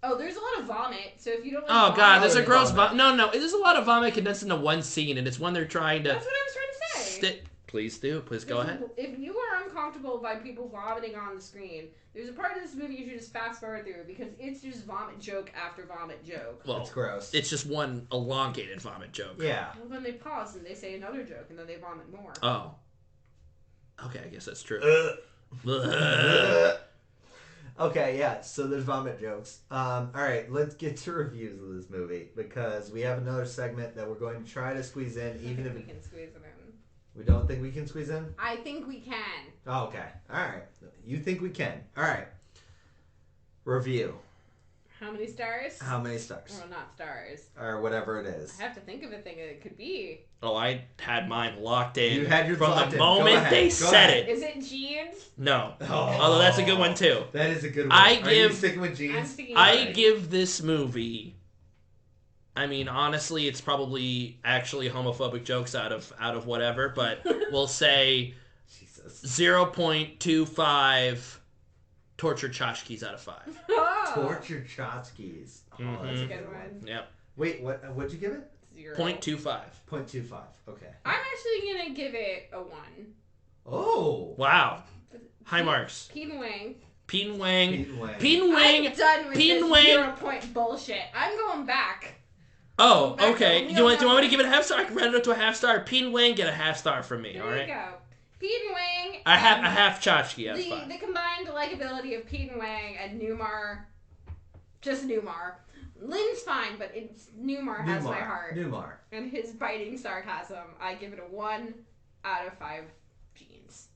Oh, there's a lot of vomit, so if you don't like Oh, vomit... God, there's a gross vomit. No, there's a lot of vomit condensed into one scene, and it's when they're trying to... That's what I was trying to say. Please do. Please go ahead. If you are uncomfortable by people vomiting on the screen, there's a part of this movie you should just fast forward through, because it's just vomit joke after vomit joke. Well, it's gross. It's just one elongated vomit joke. Yeah. Well, then they pause and they say another joke, and then they vomit more. Oh. Okay, I guess that's true. Okay, yeah, so there's vomit jokes. Alright, let's get to reviews of this movie, because we have another segment that we're going to try to squeeze in, even if we can squeeze it in. We don't think we can squeeze in? I think we can. Oh, okay. Alright. You think we can. Alright. Review. How many stars? How many stars? Well, not stars. Or whatever it is. I have to think of a thing that it could be. Oh, I had mine locked in. You had yours from locked the in. moment they said it. Is it jeans? No. Oh. Although that's a good one too. That is a good one. Are you sticking with jeans? I give this movie. I mean, honestly, it's probably actually homophobic jokes out of whatever, but we'll say 0.25 tortured tchotchkes out of 5. Oh. Tortured tchotchkes. Oh, that's a good one. Yep. Wait, what'd you give it? 0.25. 0.25. Okay. I'm actually gonna give it a 1. Oh. Wow. High marks. Pete and Wang. Pete and Wang. Pete and Wang. Pete and Wang. I'm done with Pete this and Wang. 0 point bullshit. I'm going back. Oh, okay. Do you want me to give it a half star? I can round it up to a half star. Pete and Wang get a half star from me. There all right. you go. Pete and Wang. A half tchotchke out of 5. The combined likability of Pete and Wang and Newmar, just Newmar. Lynn's fine, but Newmar has my heart. Newmar. And his biting sarcasm, I give it a 1 out of 5 jeans.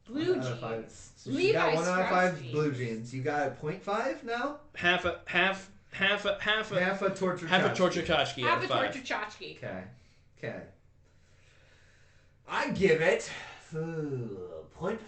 Blue jeans. So you got 1 out of 5 blue jeans. You got a 0.5 now? Half a torture tchotchke out of 5. Half a torture tchotchke. Okay. I give it 0.5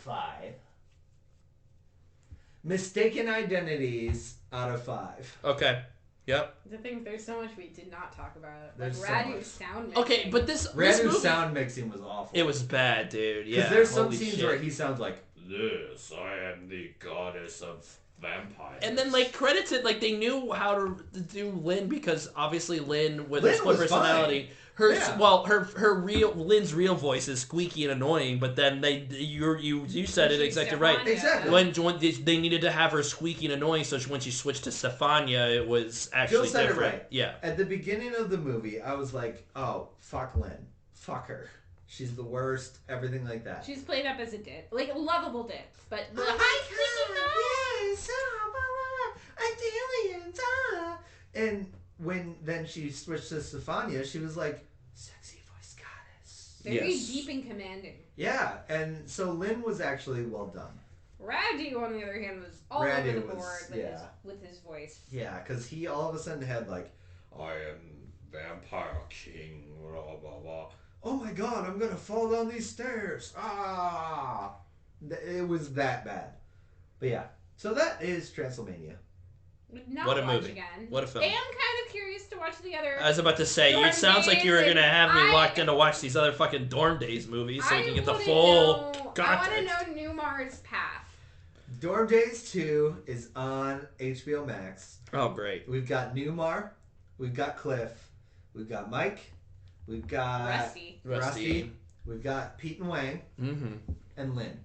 mistaken identities out of 5. Okay. Yep. The thing, there's so much we did not talk about. There's like so Radu's much. sound mixing. Okay, but this Radu's movie, sound mixing was awful. It was bad, dude. Yeah. Because there's some holy scenes shit. where he sounds like this. I am the goddess of vampires. And then, like, credits it, like, they knew how to do Lynn because obviously Lynn, with her split personality, Lynn's real voice is squeaky and annoying, but then you said it exactly right. Exactly. When they needed to have her squeaky and annoying, so when she switched to Stefania, it was actually Jill said different. It right. Yeah. At the beginning of the movie, I was like, oh, fuck Lynn. Fuck her. She's the worst, everything like that. She's played up as a dit. Like, a lovable dit. But the yes, aliens, And when then she switched to Stefania, she was like, sexy voice goddess. Very deep and commanding. Yeah, and so Lynn was actually well done. Radu, on the other hand, was all over the board with his voice. Yeah, because he all of a sudden had like, I am vampire king, blah, blah, blah. Oh my god, I'm gonna fall down these stairs. Ah! It was that bad. But yeah, so that is Transylmania. What a movie. Again. What a film. I am kind of curious to watch the other. I was about to say, it sounds like you were going to have me locked in to watch these other fucking Dorm Days movies so we can get the full context. I want to know Numar's path. Dorm Days 2 is on HBO Max. Oh, great. We've got Newmar. We've got Cliff. We've got Mike. We've got Rusty. We've got Pete and Wang. Mm-hmm. And Lynn.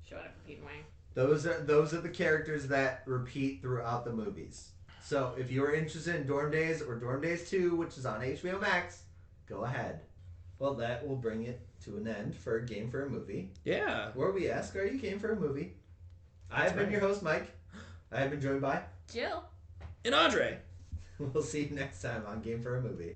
Showed up for Pete and Wang. Those are the characters that repeat throughout the movies. So if you're interested in Dorm Days or Dorm Days 2, which is on HBO Max, go ahead. Well, that will bring it to an end for a Game for a Movie. Yeah. Where we ask, are you game for a movie? I've been your host, Mike. I have been joined by Jill. And Andre. We'll see you next time on Game for a Movie.